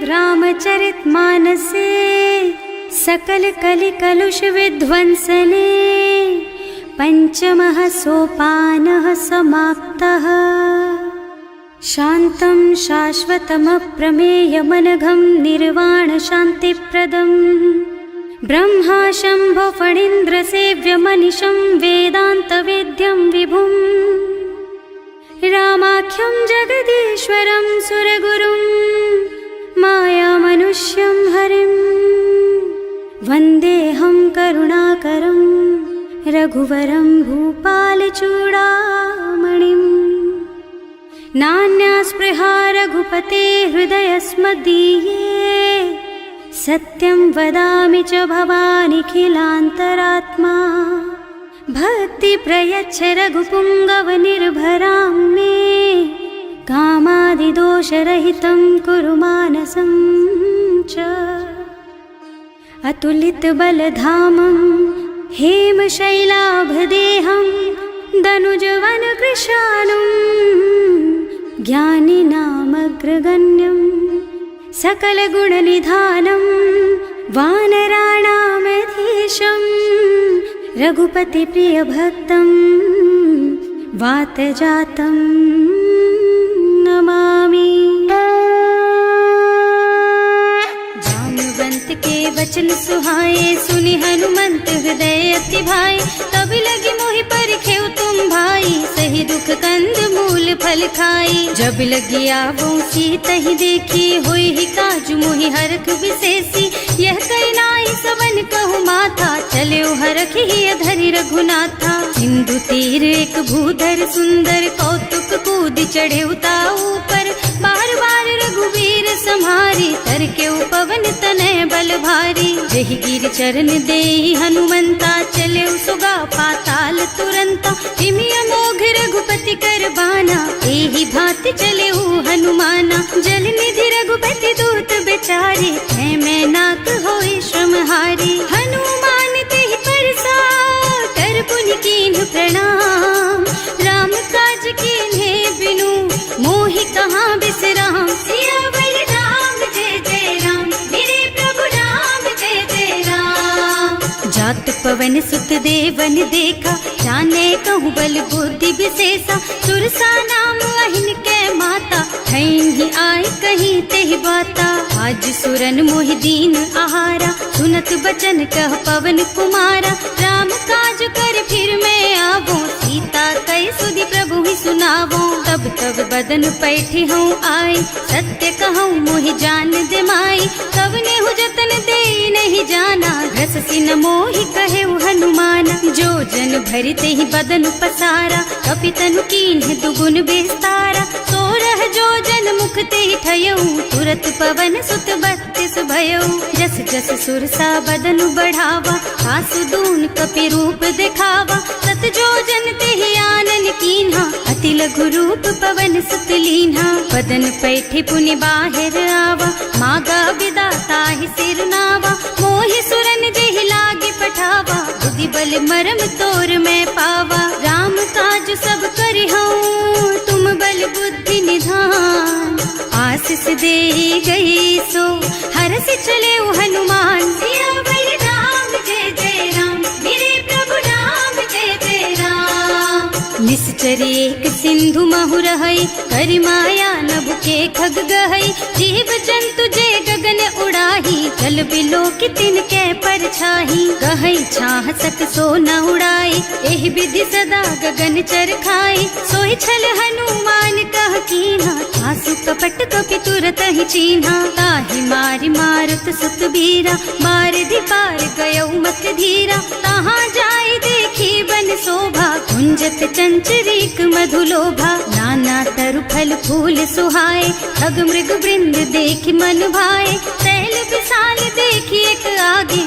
रामचरितमानसे सकल कलि कलुष विध्वंसने पंचमः सोपानः समाप्तः। शान्तं शाश्वतमप्रमेयमनघं निर्वाण शान्तिप्रदं ब्रह्मा शम्भो फणीन्द्रसेव्यमनिशं वेदान्तवेद्यं विभुं रामाख्यं जगदीश्वरं सुरगुरुं मायामनुष्यं हरिं वन्देऽहं करुणाकरं रघुवरं भूपालचूडामणिम्। नान्यास्पृहा रघुपते हृदयस्मदीये सत्यं वदामि च भवानिखिलान्तरात्मा। भक्ति प्रयच्छ रघुपुङ्गवनिर्भरां मे कामादिदोषरहितं कुरु मानसं च। अतुलितबलधामं हेमशैलाभदेहं दनुजवनकृशानुं ज्ञानिनामग्रगण्यं सकलगुणनिधानं वानराणामधीशं रघुपतिप्रियभक्तं वातजातं नमामि। जाम्बवंत के वचन सुहाए सुनि हनुमंत हृदय अति भाए। तब लगी मोहि परिखेउ तुम भाई सही दुख कंद मूल फल खाई। जब लगी आवो सीतहि देखी होई ही काजु मोहि हरख विशेषी। यह कई नाई सवन कहु माथा चले हरख ही अधरि रघुनाथा। सिंधु तीर एक भूधर सुंदर कौतुक कूद चढ़े उताऊ पर। बार बार रघुवीर सम्हारी तर के पवन तनय बल भारी। जहि गिर चरण देहि हनुमंता चले सुगा पाताल तुरंता। हिमि अमोघ रघुपति कर बाना एहि भांति चले हनुमाना। जल निधि रघुपति दूत बेचारे है मैं नाक होई श्रमहारी। हनुमान तेहि परसा कर पुनि कीन्ह प्रणाम। राम काज कीन्हे बिनु मोहि कहाँ बिसराम। सियावर राम जय जय राम मेरे प्रभु राम जय जय राम। जात पवन सुत देवन देखा जाने कहूँ बल बुद्धि विशेषा। सुरसा नाम अहिन के माता ही आय कहीं तेहि बाता। आज सुरन मोहि दीन आहारा सुनत बचन कह पवन कुमारा। राम काज कर फिर मैं आवो सीता कई सुधि प्रभु ही सुनावो। तब तब बदन पैठी हूँ आई सत्य कहूँ मोहि जान दे माई। तब नेहु जतन दे नहीं जाना रस सिन मोहि कहे हनुमाना। जो जन भरि तेहि बदन पसारा कपितनु कीन्ह दुगुन विस्तारा। सोरह जो जन मुख तेहि ठयऊ तुरत पवन सुत बत्तीस भयऊ। जस जस सुरसा बदन बढ़ावा आसु दून कपि रूप दिखावा। सत जो जन तेहि आनन कीन्हा अति लघु रूप पवन सुत लीन्हा। बदन पैठि पुनि बाहिर आवा मागा बिदा ताहि सिर नावा। मोहि सुरन जेहि लागे पठावा बुद्धि बल मरम तोर मैं पावा। राम काज सब करिहऊँ तुम बल बुद्धि निधान। आशीष दे गई सो हरष चले हनुमान। सियावर राम जय जय राम मेरे प्रभु राम जय जय राम। निश्चर एक सिंधु महु रहई करि माया नभ के खग गहई। जीव जंतु जे गगन उड़ाही जल बिलो की तिन के परछाही। गहई छाह सक सो न उड़ाई एहि विधि सदा गगन चर खाई। सोहि छल हनुमान कह कीन्हा आसु कपट कपि तुरत ही चीन्हा। ताहि मारि मारुत सुत बीरा मार दी पार गयऊ मत धीरा। तहाँ जाय देखी बन शोभा कुंजत चंचरीक मधुलोभा। नाना तरु फल फूल सुहाए खग मृग वृंद देखि मन भाए। शैल विशाल देखी एक आगे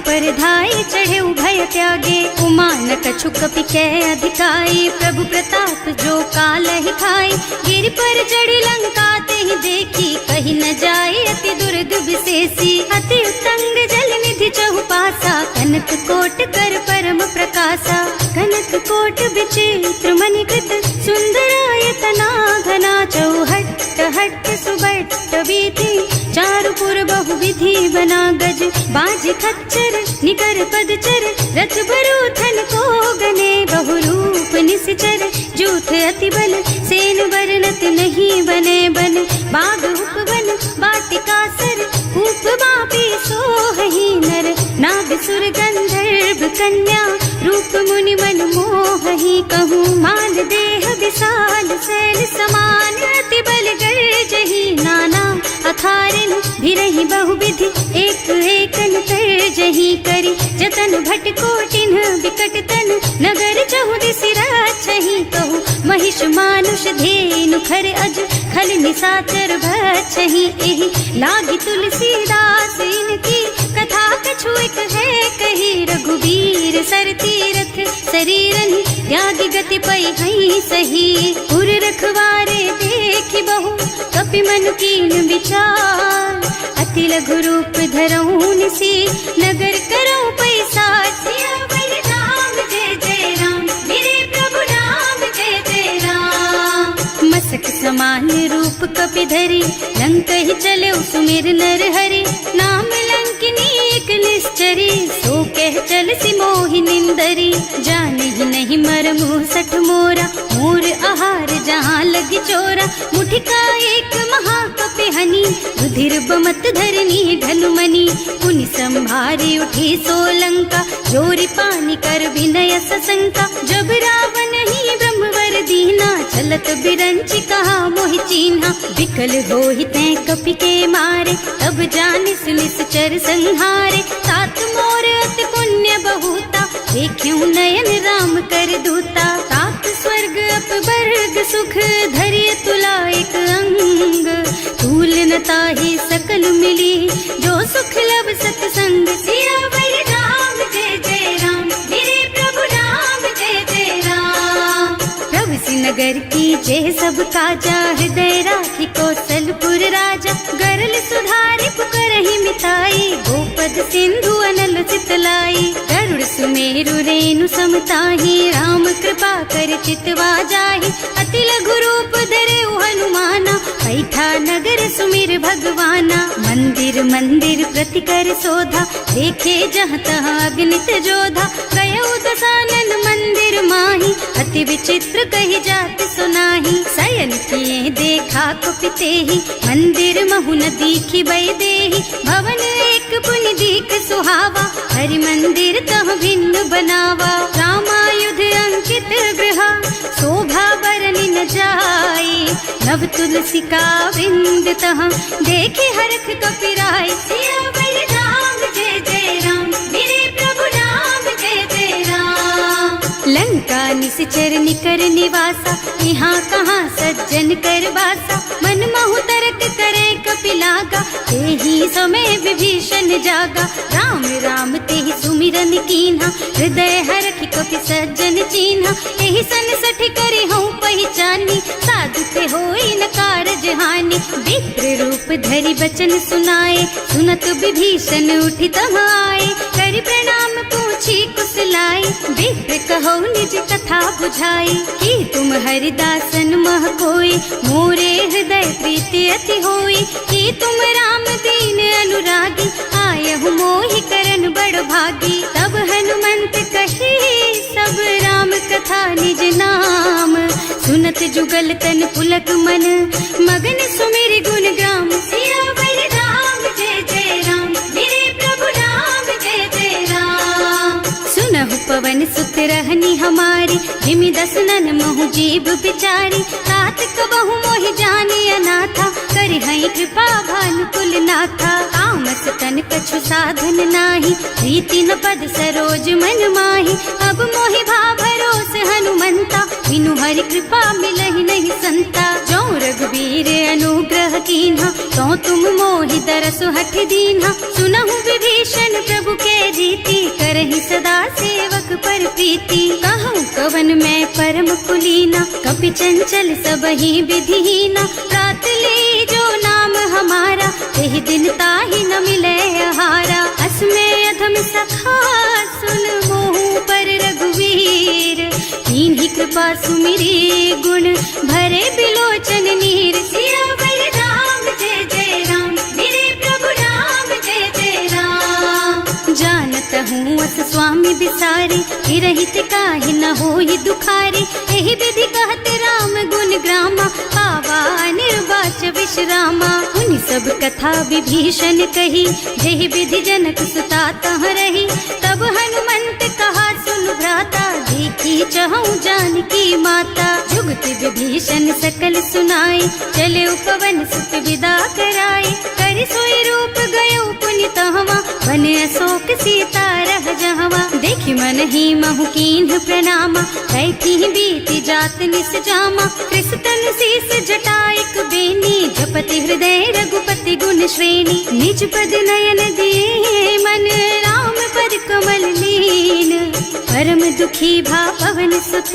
पर धाई चढ़े भय त्यागे। उमा न कछु कपि कै अधिकाई प्रभु प्रताप जो काल ही खाई। गिर पर चढ़ी लंका तेहि देखी कही न जाए अति दुर्ग विशेषी। अति उत्तंग जल निधि चहुपासा कनक कोट कर परम प्रकाशा। कनक कोट विचित्र मणिकृत सुंदरायतना घना चौहट्ट भट्ट सुबट्ट बीती चारु पुर बहु विधि बना गज बाज खच्चर निकर पदचर रथ बरूथन को गने बहु रूप निश्चर जूथ अति बल सेन वर्णत नहीं बने बन बाग उपवन वाटिका सर कूप बापी सोहहि नर नाग सुर गंधर्व कन्या रूप मुनि मन मोहहि कहूँ मान देह विशाल शैल समान अति बल गर्जहि नाना अखारिन भिरहि बहुविधि एक एकन तरजहि करि जतन भट कोटिन बिकट तन नगर चहुदिस राछहि कहूँ महिष मानुष धेनु खर अज खल निसाचर भक्षहि एहि लागी तुलसीदास इनकी कथा कछु एक है कही रघुवीर सर तीरथ शरीरन त्यागी गति पई हई सही पुर रखवारे देखि बहु कपि मन कीन विचार अति लघु रूप धरऊं निसी नगर करऊं पैसा सियावर राम जय जय राम मेरे प्रभु राम जय जय राम मसक समान रूप कपि धरी लंक ही चले सुमिर नर हरि नाम लंकिनी एक निश्चरी सो कह चल सी मोहि निंदरी जाने ही नहीं मर मुँह सठ मोरा मोर आहार जहाँ लगी चोरा मुठिका एक महाकपि हनी रुधिर बमत धरनी ढलुमनी पुनि संभारी उठी सोलंका जोरी पानी कर विनय सशंका जब रावण ही ब्रह्मवर दीना चलत बिरंची कहा मोहि चीन्हा विकल होहि तै कपि के मारे तब जानिस निश्चर संहारे तात मोर अति पुण्य बहुता देखियो नयन राम कर दूता तात स्वर्ग अपवर्ग सुख धरिय तुला एक अंग तूल न ताहि सकल मिली जो सुख लब सत्संग सियावर राम जय जय राम मेरे प्रभु राम जय जय राम प्रभु नगर की जय सब काजा हृदय राखी कौशलपुर राजा गरल सुधारी पुकरहि मिताई गोपद सिंधु अनल चितलाई गरुड़ सुमेरु रेणु समताहि राम कृपा कर चितवा जाहि अति लघु रूप धरे हनुमाना पैठा नगर सुमिर भगवाना मंदिर मंदिर प्रति कर शोधा देखे जहाँ तहाँ अग्नित जोधा गयो दसानन मंदिर माही अति विचित्र कही जात सुनाही शयन किए देखा कुपिते ही मंदिर महु न दीखी बई देही भवन एक पुनि दीख सुहावा हरि मंदिर तह भिन्न बनावा रामायुध अंकित गृह शोभा बरनि न जाई नव तुलसी का वृंद तह देखे हरख कपिराई सियावर राम जय जय राम मेरे प्रभु राम जय जय राम लंका निश्चर निकर निवासा यहाँ कहाँ सज्जन कर बासा मन महु तरक करे कपिलागा तेहि समय विभीषण जागा राम राम तेहि सुमिरन कीन्हा हृदय हरखि कपि सज्जन चीन्हा एहि सन सठ करि हूँ पहचानी साधु ते होई न कारज हानि विप्र रूप धरि बचन सुनाए सुनत विभीषण उठि तहाँ आए करि प्रणाम पूछी कुशलाई विप्र कहो निज कथा बुझाई कि तुम हरिदासन मह कोई मोरे हृदय प्रीति अति होई कि तुम राम दीन अनुरागी आयहु मोहि करन बड़ भागी तब हनुमंत कही सब राम कथा निज नाम सुनत जुगल तन पुलक मन मगन सुमिर गुण ग्राम सियावर राम जय जय राम मेरे प्रभु राम जय जय राम सुनहु पवन सुत रहनी हमारी जिमि दसनन महु जीव बिचारी तात कबहु मोहि जानी अनाथा करि हई कृपा भानुकुल नाथा तामस तन कछु साधन नाही प्रीति न पद सरोज मन माही अब मोहि भा भरोस हनुमंता बिनु हरि कृपा मिलहि नहीं संता जो रघुवीर अनुग्रह कीन्हा तो तुम मोहि दरसु हठ दीन्हा सुनहु विभीषण प्रभु के रीति करहि सदा सेवक पर प्रीति कहूँ कवन मैं परम कुलीना कपि चंचल सबहि विधिहीना रात ले जो नाम हमारा तेहि दिन ताहि न मिले आहारा असमय अधम सखा सुन मोहु पर रघुवीर कीन्ही कृपा सुमिरी गुण भरे बिलोचन नीर सियावर कटहूँ अस स्वामी बिसारी, रहित काहे न होई दुखारी। एहि विधि कहत राम गुण ग्रामा, पावा निर्वाच विश्रामा। उन सब कथा विभीषण कही, जेहि विधि जनक सुता तह रही। तब हनुमंत कहा सुन भ्राता, देखी चहु जानकी माता। जुगति विभीषण सकल सुनाई, चले उपवन सुत विदा कराई। कर सोई रूप गयो पुनि तहवा, बन अशोक सीता रह जहवा। देखि मन ही महु कीन्ह प्रणामा, कैथी बीति जात निस जामा। कृष्ण शीस जटाइक बेनी, जपति हृदय रघुपति गुण श्रेणी। निज पद नयन दिए मन, राम पद कमल लीन। परम दुखी भा पवन सुत,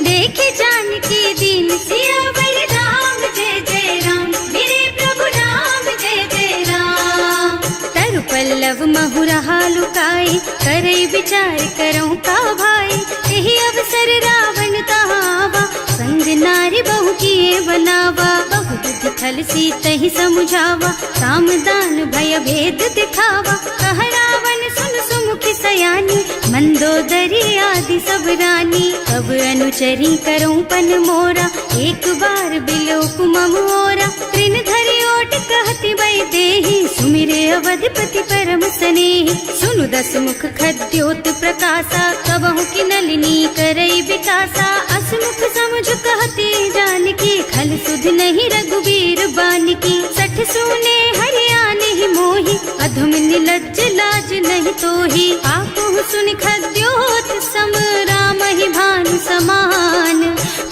देखे जानकी दीन। सियावर राम जय जय राम, मेरे प्रभु राम जय जय राम। तरु पल्लव महु रहा लुकाई, करई विचार करऊं का भाई। यही अवसर रावण तहावा, संग नारी बहु किए बनावा। बहु बुद्धि खल सीतहि समुझावा, साम दान भय भेद दिखावा। कह रावण सुन सुमुखी सयानी, मंदोदरी आदि सब रानी। अब अनुचरी करऊं पन मोरा, एक बार बिलोक मम ओरा। तृण धरि ओट कहति वै देहि, सुमिरे अवधपति परम स्नेहि। सुनु दस मुख खद्योत प्रकाशा, कबहु की नलिनी करई विकासा। असमुख समझ कहती जानकी, खल सुध नहीं रघुवीर बानकी। सठ सूने हरियाणा ही मोहि, अधम निलज्ज लाज नहीं तोहि। आपहु सुनि खद्योत सम, राम ही भानु समान।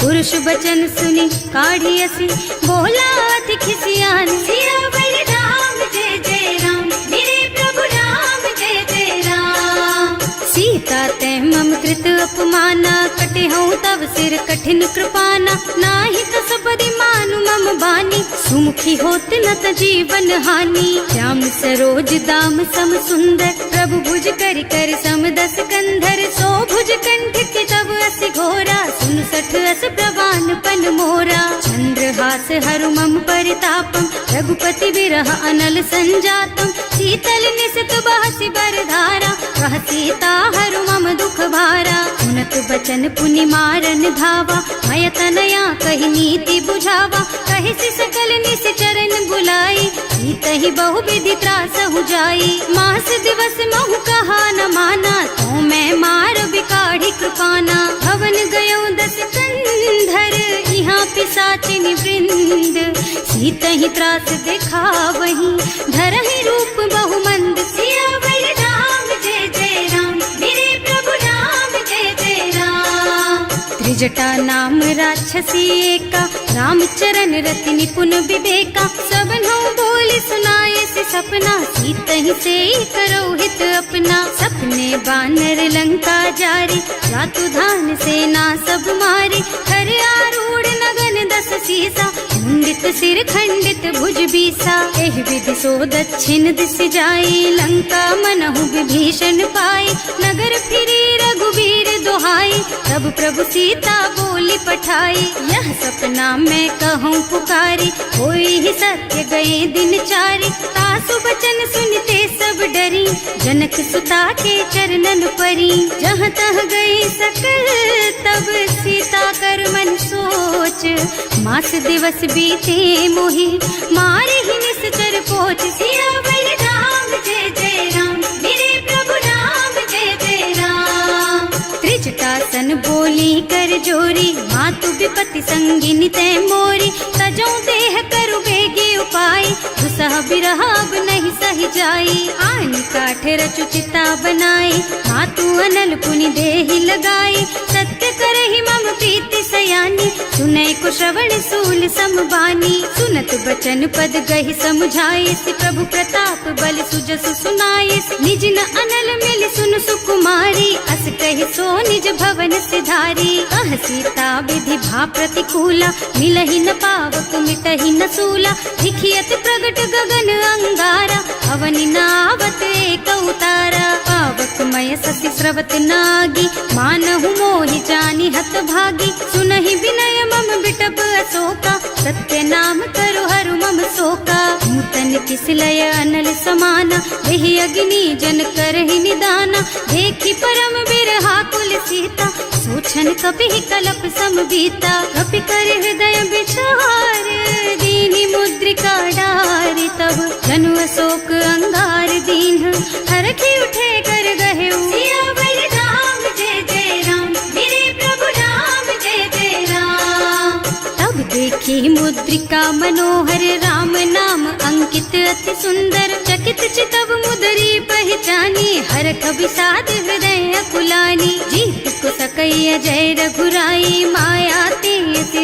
पुरुष बचन सुनि काढ़ियसि, बोला अति खिसियान। सियावर राम जय जय राम, मेरे प्रभु राम जय जय राम। सीता ते मम कृत अपमाना, कटिहउँ तव सिर कठिन कृपाना। नाही कसपरि मानु मम बानी, सुमुखी होत न त जीवन हानि। श्याम सरोज दाम सम सुंदर, प्रभु भुज कर कर सम दस कंधर। सो भुज कंठ के तब अस घोरा, सुन सठ अस प्रवान पन मोरा। चंद्रहास हरु मम परितापम, रघुपति विरह अनल संजातम। शीतल निसित बहसि बरधारा, कह सीता हरु मम दुख भारा। सुनत बचन पुनि मारन धावा, मय तनया कहि नीति बुझावा। कहि सकल निश्चरण बुलाई, सीतहि बहु विधि त्रासहु जाई। मास दिवस महु कहा न माना, तो मैं मार बिकाढ़ी कृपाना। भवन गयो दस कंधर, यहाँ पिशाचिनी वृंद। सीतहि त्रास दिखावहि, धरहि रूप बहु मंद। सियावर राम जय जय राम, मेरे प्रभु राम जय जय राम। त्रिजटा नाम राक्षसी एका, राम चरण रति निपुण विवेका। सबनों बोली सुनाए से सपना, सीतहि से करो हित अपना। सपने बानर लंका जारी, रातु धान सेना सब मारी। हर आरूढ़ नगन दस सीसा, मुंडित सिर खंडित भुज बीसा। एहि विधि सो दक्षिण दिस जाई, लंका मनहु विभीषण पाई। नगर फिरी रघुवीर दुहाई, तब प्रभु सीता बोली पठाई। यह सपना मैं कहूँ पुकारी, होई ही सत्य गए दिन चारी। तासु बचन सुनते सब डरी, जनक सुता के चरणन परी। जहाँ तह गई सकल तब सीता कर मन सोच। मास दिवस बीते मोहि, मारे ही निश्चर पोच। सियावर राम जय जय राम, मेरे प्रभु राम जय जय राम। त्रिजटासन बोली कर जोरी, मातु विपति संगिनी तै मोरी। तजो देह करु बेगे उपाय, दुसह बिरह अब नहीं सही जाई। आन काठ रचु चिता बनाई, मातु अनल पुनि देहि लगाई। सत्य करहि मम प्रीति सयानी, सुनै को श्रवण सूल समबानी। सुनत बचन पद गहि समुझाए, प्रभु प्रताप बल सुजसु सुनाए। निज न अनल मिल सुन सुकुमारी, अस कहि सो निज भवन सिधारी। कह सीता विधि भा प्रतिकूला, मिलहि न पावक मिटहि न सूला। लिखियत प्रगट गगन अंगारा, अवनि नावत एक उतारा। पावक मय ससि स्रवत नागी, मानहु मोहि जानि हत भागी। सुनहि विनय मम बिटप अशोका, सत्य नाम करु हरु मम शोका। नूतन किस लय अनल समाना, एहि अग्नि जन करहि निदाना। बचन कपि कलप सम बीता। कपि कर हृदय विचार दीनी मुद्रिका डारी। तब जनु अशोक अंगार दीन हरखी उठे कर गहे सियावर राम जय जय राम, मेरे प्रभु राम जय जय राम। तब देखी मुद्रिका मनोहर राम नाम अंकित अति सुंदर। चकित चितव मुदरी पहचानी हरख विषाद हृदय अकुलानी। जीत को सकैया जय रघुराई माया ते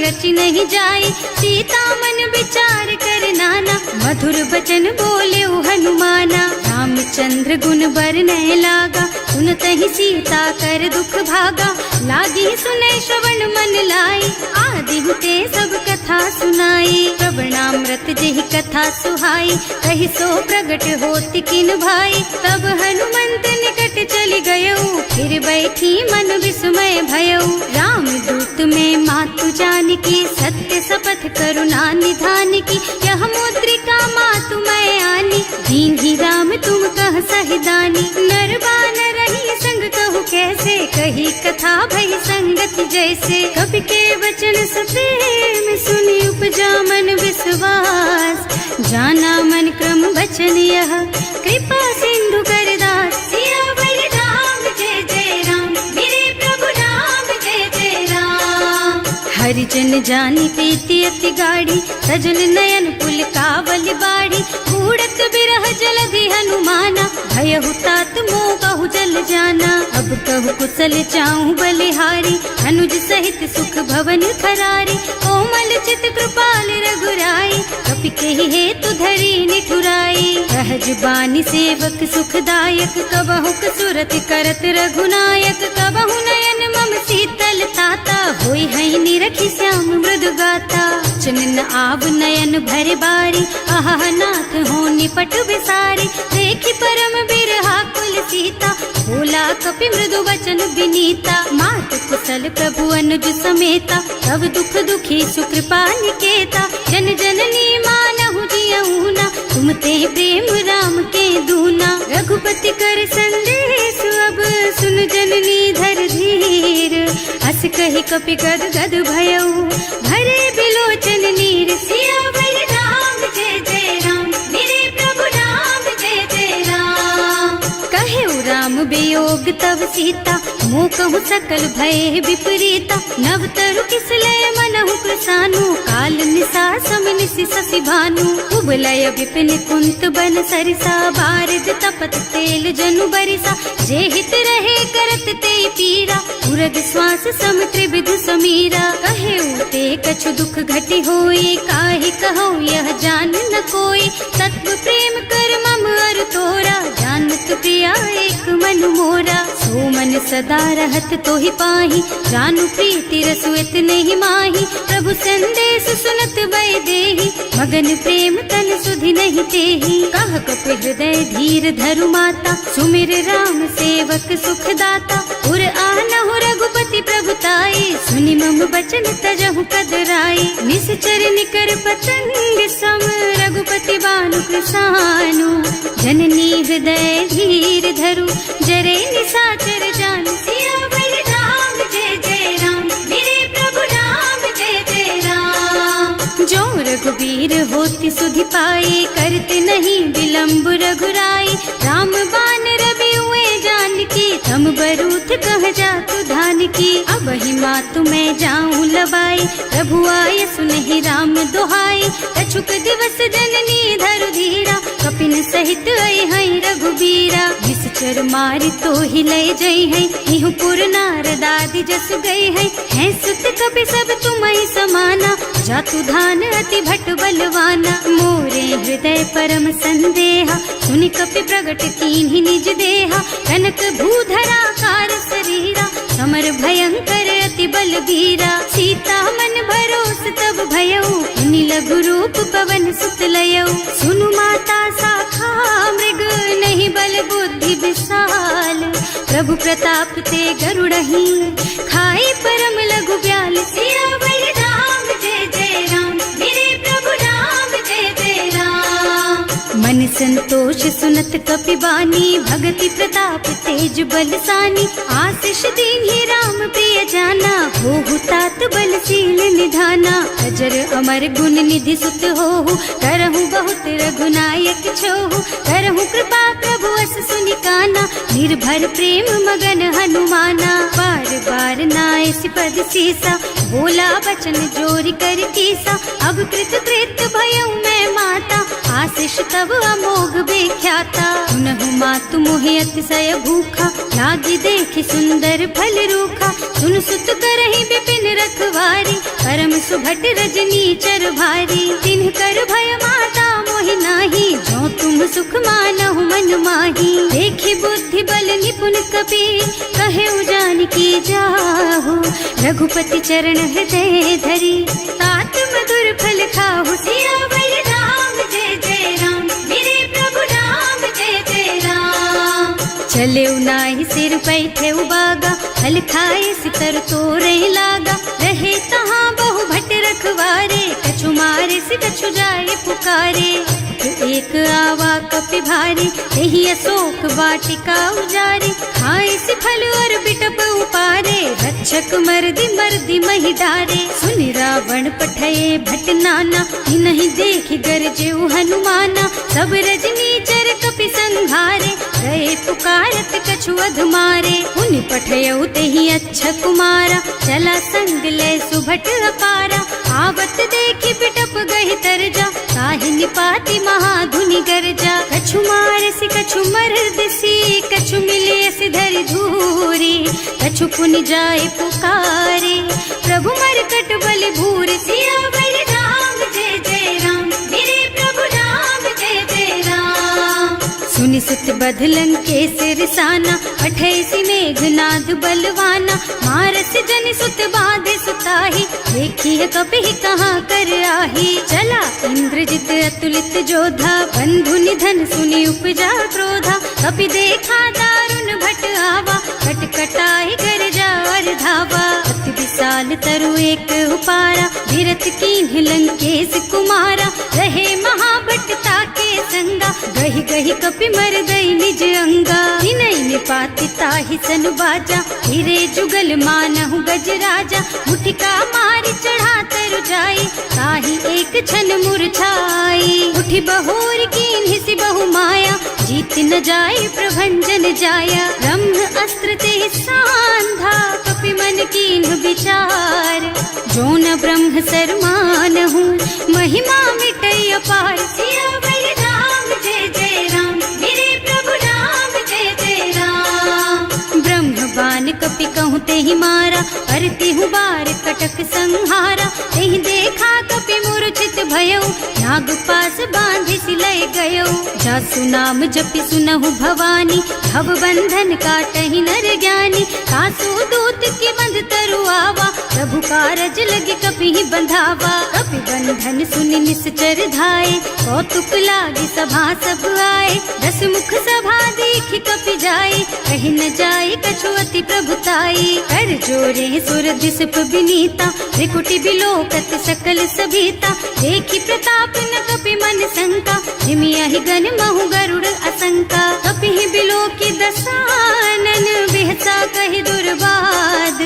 रचि नहीं जाई। सीता मन विचार कर नाना मधुर बचन बोले हनुमाना। रामचंद्र गुण बरनय लागा सुनतहि सीता कर दुख भागा। लागी सुनै श्रवण मन लाई आदि ते सब कथा सुनाई। प्रवणामृत जेहि कथा सुहाई कहि सो प्रगट होति किन भाई। तब हनुमंत निकट चली गयऊ फिर बैठी मन विस्मय भयऊ। राम दूत में मातु जानकी सत्य शपथ करुणा निधान की। यह मुद्रिका मातु मैं आनी दीन ही राम तुम कह सहिदानी। नरबान रही संग कहु कैसे कही कथा भई संगति जैसे। कवि के वचन सप्रेम सुनी उपजा मन विश्वास। जाना मन क्रम वचन यह कृपा सिंधु कर दास। सियावर राम जय जय राम, मेरे प्रभु राम जय जय राम। हरिजन जानी प्रीति अति गाढ़ी सजल नयन पुल कावल बाड़ी। कूड़त बिरह जलधि हनुमाना भयहु तात मोह कहु जल जाना। अब कहु कुशल चाहूं बलिहारी अनुज सहित सुख भवन खरारी। कोमल चित कृपाल रघुराई कपि केहि हेतु धरी निठुराई। सहज बानी सेवक सुखदायक कबहु सुरति करत रघुनायक। कबहु नयन मम शीतल ताता होई है निरखी श्याम मृदु गाता। चनन आव नयन भर बारी आहा नाथ हो निपट विसारी। देखी परम बिरहा कुल सीता बोला कपि मृदु वचन विनीता। मात कुशल प्रभु अनुज समेता तब दुख दुखी सुकृपा निकेता। जन जननी मानहु जियऊना तुम ते प्रेम राम के दूना। रघुपति कर संदेश अब सुन जननी धर धीर। हस कहि कपि गद गद भयऊ भरे बिलोचन नीर। सियावर राम जय जय राम, मेरे प्रभु राम जय जय राम। कहेउ राम वियोग तब सीता मोह कहु सकल भय विपरीता। नव तरु किसलय मनहु प्रसानु काल निसा समिनिसि शशि भानु। उबलय विपिन कुंत बन सरिसा बारिद तपत तेल जनु बरिसा। जे हित रहे करत ते पीरा उरग श्वास सम त्रिविध समीरा। कहेउ ते कछु दुख घटी होई काहि कहौ यह जान न कोई। तत्व प्रेम कर मम अर तोरा जानत प्रिया एक मन मोरा। सो मन सदा रहत तोहि पाही जानु प्रीति रसु इतने माही। प्रभु संदेश सुनत भय देहि मगन प्रेम तन सुधि नहीं तेहि। कह कपि हृदय धीर धरु माता सुमिर राम सेवक सुख दाता। उर आनहु रघुपति प्रभुताई सुनि मम बचन तजहु कदराई। निश्चर निकर पतंग सम रघुपति बानु कृसानु। जननी हृदय धीर धरु जरे निशाचर जानु। सियावर राम जय जय राम, मेरे प्रभु राम जय जय राम। जो रघुबीर होति सुधि पाए करते नहीं विलंब रघुराई। राम बान रवि हुए जानकी तम बरूथ कह जातु धान की। अब ही मातु मैं जाऊं लबाई प्रभु आय सुनहि राम दुहाई। कछुक दिवस जननी धरु धीरा कपिन सहित आई है रघुबीरा। निश्चर मारि तो ही लय जई है इहु पुर नारद आदि जस गई है सुत कपि सब तुम्हि समाना। जातु धान अति भट बलवाना मोरे हृदय परम संदेहा। सुनि कपि प्रगट कीन्हि निज देहा कनक भूधरा कार शरीरा। समर भयंकर अति बलबीरा सीता मन भरोस तब भयऊ। मुनि लघु रूप पवन सुत लयऊ सुनु माता शाखा मृग नहीं बल बुद्धि विशाल। प्रभु प्रताप ते गरुड़हि खाई परम लघु ब्याल। सियावर राम जय जय राम, मेरे प्रभु राम जय जय राम। मन संतोष घोष सुनत कपिबानी, भगति प्रताप तेज बलसानी। आशीष दीन्हि राम प्रिय जाना, होहु तात बलशील निधाना। अजर अमर गुण निधि सुत होहु, करहु बहुत रघुनायक छोहु। करहु कृपा प्रभु अस सुनि काना, निर्भर प्रेम मगन हनुमाना। बार बार नाय पद सीसा, बोला बचन जोरी कर कीसा। अब कृत कृत भयउ मैं माता, आशीष तब अमोघ बेख्याता। सुनहु मातु मोहि अतिशय भूखा, लागी देखि सुंदर फल रूखा। सुन सुत करहि विपिन रखवारी, परम सुभट रजनी चर भारी। तिन्ह कर भय माता मोहि नाही, जो तुम सुख मानहु मन माही। देखि बुद्धि बल निपुण कबीर, कहे जानकी जाहु। रघुपति चरण हृदय धरी, तात मधुर फल खाहु। सियावर राम जय जय राम, मेरे प्रभु राम जय जय राम। चले नाहि सिर पैठे उबागा, फल खाए सितर तोरे लागा। रहे तहाँ बहु भट रखवारे, कछु मारे से कछु जाए पुकारे। एक आवा कपि भारी, यही अशोक वाटिका उजारी। खाए से फल और बिटप उपारे, रक्षक मर्दी मर्दी मही डारे। सुनि रावण पठये भट नाना, नहीं देखि गरजेउ हनुमाना। सब रजनी चर कपि संघारे, गए पुकारत कछु अधमारे। उनि पठयउ तेहि अच्छा कुमारा, चला संग ले सुभट अपारा। आवत देखि बिटप गहि तरजा, ताहि निपाति महाधुनि गरजा। कछु मारसि कछु मरदसी, कछु मिलियसि धरि धूरी। कछु पुनि जाए पुकारे, प्रभु मरकट बल भूरि। सियावर राम जय जय राम, मेरे प्रभु राम जय जय राम। सुनि सुत बधलन के सिरसाना, अठैसी मेघनाद बलवाना। मारस जन सुत बाधे सुताही, देखी है कपि कहाँ कर आही। चला इंद्रजित अतुलित जोधा, बंधु निधन सुनि उपजा क्रोधा। कपि देखा दारुण भट आवा, कटकटाई गरजा और धावा। अति विशाल तरु एक उपारा, धीरथ कीन्ह लंकेश कुमारा। रहे महाभट्टता के संगा, गहि गहि कपि मर गई निज अंगा। हिनई निपाति ताहि सन बाजा, हिरे जुगल मानहु गज राजा। मुठिका मारि चढ़ा तरु जाई, ताहि एक छन मुरझाई। उठि बहोर कीन्हि सि बहु माया, जीत न जाय प्रभंजन जाया। ब्रह्म अस्त्र ते सांधा, कपि मन कीन्ह विचार। जो न ब्रह्म सर मानहु, महिमा मिटै अपार। सियावर राम जय जय राम, मेरे प्रभु राम जय जय राम। ब्रह्म बान कपि कहूँ तेहि मारा, परतिहु बार कटक संहारा। तेहि देखा कपि मूर्छित भयउ, नाग पास बांधि सिलय गयौ। जासु नाम जपि सुनहु भवानी, भव बंधन काटहि नर ज्ञानी। कासु दूत के बंध तरु आवा, प्रभु कारज लगे कपि ही बंधावा। कपि बंधन सुनि निश्चर धाये, कौतुक लागी सभा सब आए। दस मुख सभा देखि कपि जाए, कहि न जाए कछु अति प्रभुताई। कर जोरे सुर दिसप विनीता, त्रिकुटि बिलोकत सकल सभीता। देखि प्रताप न कपि मन शंका, जिमियाहि गन महु गरुड़ असंका। कपि ही बिलोकि दसानन, बिहसा कहि दुर्बाद।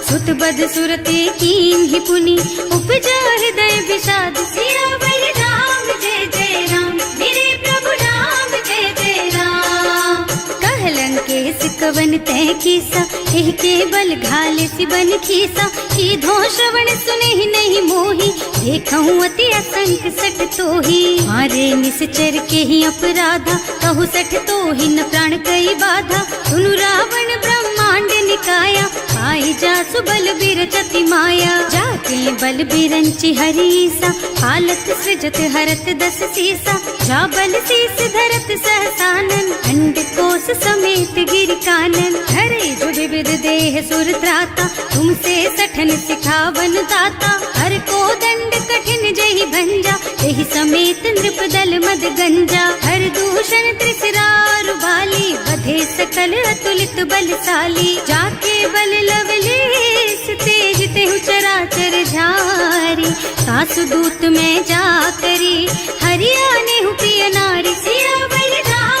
सुत बद सुरते कीन्हि पुनि, उपजा हृदय विषाद। सियावर राम जय जय राम, मेरे प्रभु राम जय जय राम। कहलन के सिकवन तह कीसा, एहि के बल घाले सिबन खीसा। कीधो श्रवण सुनेहि नहीं मोही, देखहु अति असंख सठ तोही। मारे निश्चर के ही अपराधा, कहु सठ तोहि न प्राण कई बाधा। सुनु रावण ब्रह्मांड निकाया, पाई जासु बल बिरचति माया। जाके बल बिरंचि हरीसा, हालत सृजत हरत दस सीसा। जा बल शीस धरत सहसानन, अंड कोस समेत गिर कानन। धरे जो विविध देह सुर त्राता, तुमसे सठन सिखावन दाता। हर को दंड कठिन जहि भंजा, तेहि समेत नृप दल मद गंजा। हर दूषण त्रिसरारु बाली, बधे सकल अतुलित बलशाली। जाके बल लवलेश तेज तेहु चराचर झारी। सासु दूत में जा करी, हरियाणे हु प्रिय नारी। सियावर राम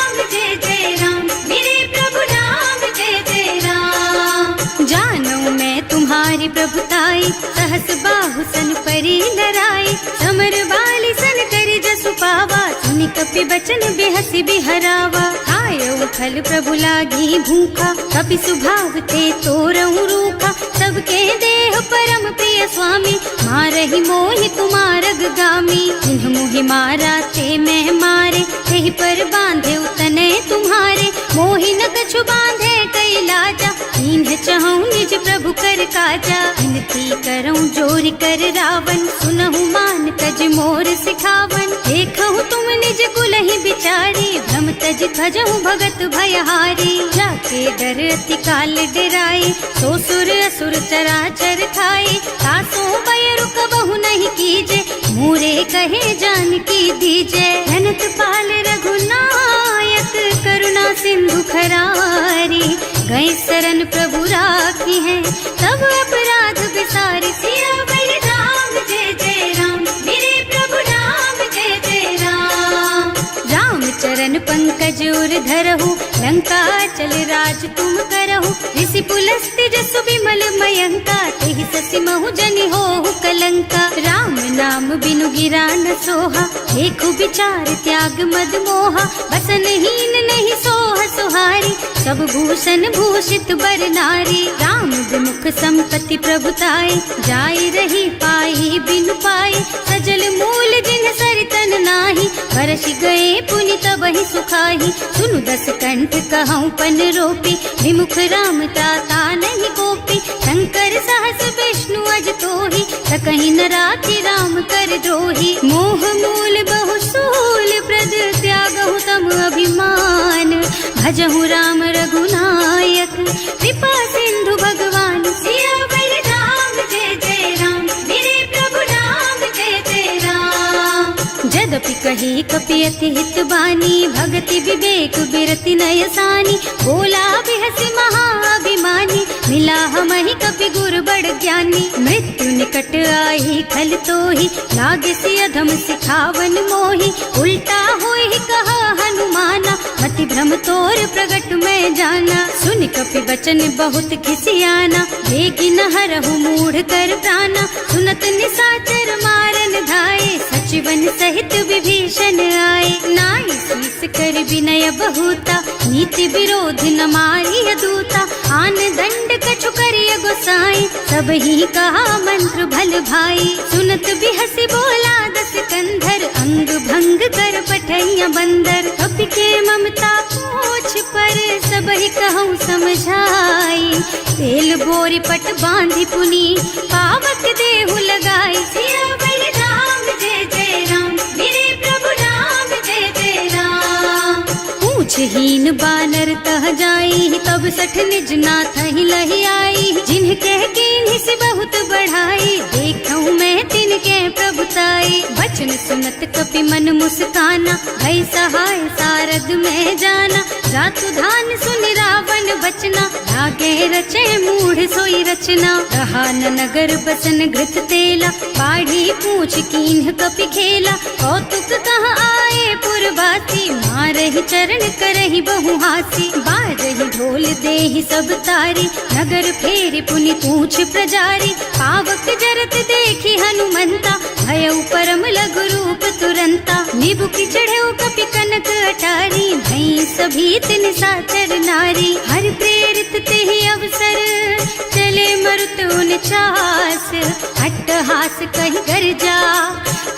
आई, सहस बाहु सन परी नराई, समर बाली सन करी जसु पावा, सुनि कपि बचन बेहसी बिहरावा। खायउ फल प्रभु लागी भूखा, कपि सुभाव ते तोरऊ रूखा, सबके देह परम प्रिय स्वामी, मारहि मोहि कुमारग गामी। जिन्ह मोहि मारा ते मैं मारे, तेहि पर बांधे तने तुम्हारे, मोहि न कछु बांधे कई लाजा, इन्ह चहु निज प्रभु कर काजा। विनती करऊं जोरि कर रावण, सुनहु मान तज मोर सिखावन, देखहु तुम निज कुलहि बिचारी, भ्रम तज भजहु भगत भयहारी। जाके डर अति काल डराई, सो सुर असुर चराचर खाए, तासो भय रुक बहु नहीं कीजे, मोरे कहे जानकी दीजे। धनत पाल रघुनायक, करुणा सिंधु खरारी, गए शरण प्रभु राखी है, तब अपराध विसारी। सियावर राम जय जय राम, मेरे प्रभु राम जय जय राम। राम चरण पंकज उर धरहु, लंका चल राज तुम करहु, ऋषि पुलस्त्य जसु विमल मयंका, तेहि ससि महु जनि होहु कलंका। राम नाम बिनु गिरा न सोहा, देखु विचार त्याग मद मोहा, बसन हीन नहीं सोह सुहारी, सब भूषण भूषित बर नारी। राम विमुख संपत्ति प्रभुताई, जाय रही पाई बिनु पाई, सजल मूल जिन सरितन नाही, बरसि गए पुनि तबहि सुखाही। सुनु दस कंठ कहऊँ पन रोपी, विमुख राम ताता नहीं कोपी, शंकर सहस विष्णु अज तोहि, सकहि न राखि राम कर द्रोही। मोह मूल बहु सूल प्रद, त्यागहु तम अभिमान, भजहु राम रघुनायक, कृपा सिंधु भगवान। सियावर राम जय जय राम, मेरे प्रभु राम जय जय राम। जदपि कही कपि अति हित बानी, भगति विवेक बिरति नय सानी, बोला बिहसि महाअभिमानी, मिला हमहि कपि गुर बड़ ज्ञानी। मृत्यु निकट आई खल तोहि, लागे सि अधम सिखावन मोहि, उल्टा होहि कहा हनुमाना, मति भ्रम तोर प्रगट मैं जाना। सुनि कपि बचन बहुत खिसियाना, देगी न हरहु मूढ़ कर प्राणा, सुनत निशाचर मारन धाये, सचिवन सहित विभीषण आए। नाई शीस कर विनय बहुता, नीति विरोध न मारिय दूता, आन दंड कछु करिय गोसाई, सब ही कहा मंत्र भल भाई। सुनत बिहसि बोला दस कंधर, अंग भंग कर पठैया बंदर, कपि के ममता पूछ पर, सब ही कहूँ समझाई। तेल बोरी पट बांधि पुनी, पावक देहु लगाई। सियावर राम जय जय राम, मेरे प्रभु राम जय जय राम। पूछहीन बानर तह जाई, तब सठ निज नाथ ही लही आई, जिन्ह कह कीन्हि सि बहुत बढ़ाई, देखऊँ मैं तिनके प्रभुताई। बचन सुनत कपि मन मुस्काना, भई सहाय सारद में जाना, जातु धान सुनि रावण बचना, लागे रचे मूढ़ सोई रचना। रहा न नगर बसन घृत तेला, बाढ़ी पूछ कीन्ह कपि खेला, कौतुक कह आए पुरवासी, मारहि चरण करहि बहु हासी। बाजहि ढोल देहि सब तारी, नगर फेरि पुनि पूछ प्रजारी, पावक जरत देखि हनुमंता, भयउ परम लघु रूप तुरंता। निबुकि चढ़ऊ कपि कनक अटारी, भई सभी तिन साचर नारी। हर प्रेरित तेहि अवसर, चले मरुत उनचास, अट्टहास कहि गर्जा,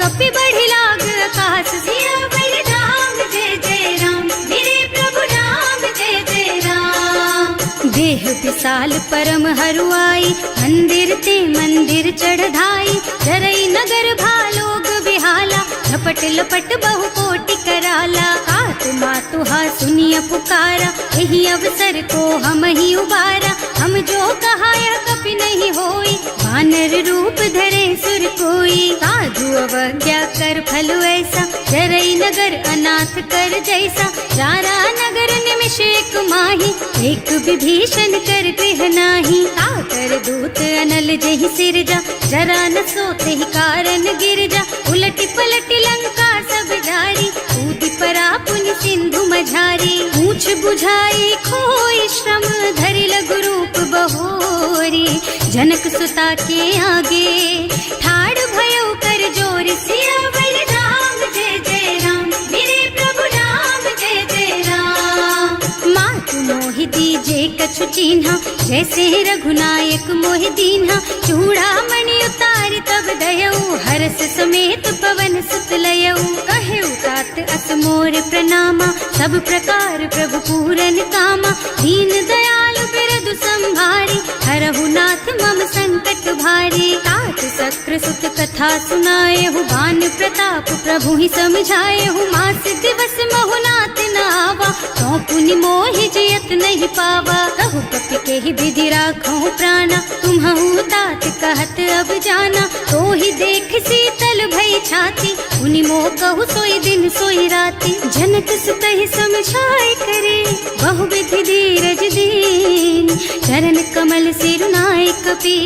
कपि बढ़ि लाग आकाश। सियावर राम जय जय राम, मेरे प्रभु राम जय जय राम। देह विशाल परम हरुआई, मंदिर ते मंदिर चढ़धाई, जरई नगर भालोग बिहाला, झपट लपट बहु कोटि कराला। कात मातुहा सुनिय पुकारा, यही अवसर को हम ही उबारा, हम जो कहा यह कपि नहीं होई, वानर रूप धरे सुर कोई। साधु अवज्ञा कर फल ऐसा, जरई नगर अनाथ कर जैसा, जारा नगर निमिष एक माही, एक विभीषण कर गृह नाही। ताकर दूत अनल जहि सिरजा, जरा न सोते ही कारण गिरजा, उलटी पलटी लंका सब जारी, कूदि परा पुनि सिंधु मझारी। पूछ बुझाई खोई श्रम, धरि लघु रूप बहोरी, जनक सुता के आगे ठाड़ भयो कर जोर सियावर राम जय जय राम मेरे प्रभु राम जय जय राम। मात मोहि दीजे कछु चिन्हा जैसे रघुनायक मोहि दीन्हा चूड़ामणि उतार तब दयऊ हरस समेत पवन सुत लयऊ कहे तात अस मोर प्रणामा सब प्रकार प्रभु पूरन कामा दीन दयालु बिरदु संभारी हरहु नाथ मम संकट भारी। तात सक्र सुत कथा सुनाए हु बान प्रताप प्रभु ही समझाए हु मास दिवस महु नाथ न आवा तो पुनि मोहि जियत नहीं पावा कहु कपि के ही विधि राखो प्राणा तुम्हु तात कहत अब जाना तो ही देख शीतल भई छाती उनि मोह कहु सोई दिन सोई राती। जनक सुत ही समझाए करे बहु विधि धीरज दीन चरण कमल सिरुनाए कपि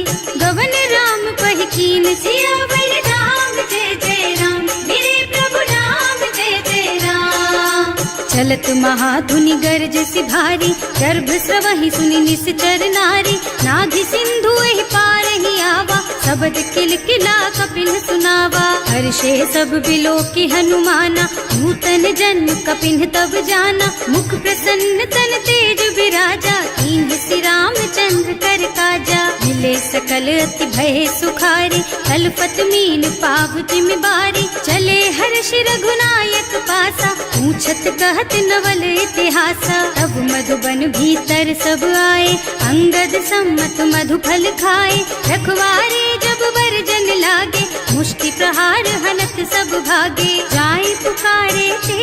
गवन राम पहि कीन सियावर राम जय जय राम मेरे प्रभु राम जय जय राम। चलत महाधुनि गर्ज सि भारी गर्भ स्रवहि सुनि निश्चर नारी नाभि सिंधु एहि पार ही आवा शब्द किल किला कपिन सुनावा हर्षे सब बिलो की हनुमाना नूतन जन्म कपिन तब जाना मुख प्रसन्न तन तेज विराजा कीन श्री रामचंद्र कर काजा मिले सकल अति भय सुखारी कलपत मीन पाव जिम बारी चले हर्ष रघुनायक पासा पूछत कहत नवल इतिहासा तब मधुबन भीतर सब आए अंगद सम्मत मधु फल खाए रखवारे जब बरजन लागे मुष्टि प्रहार हनत सब भागे जाए पुकारे ते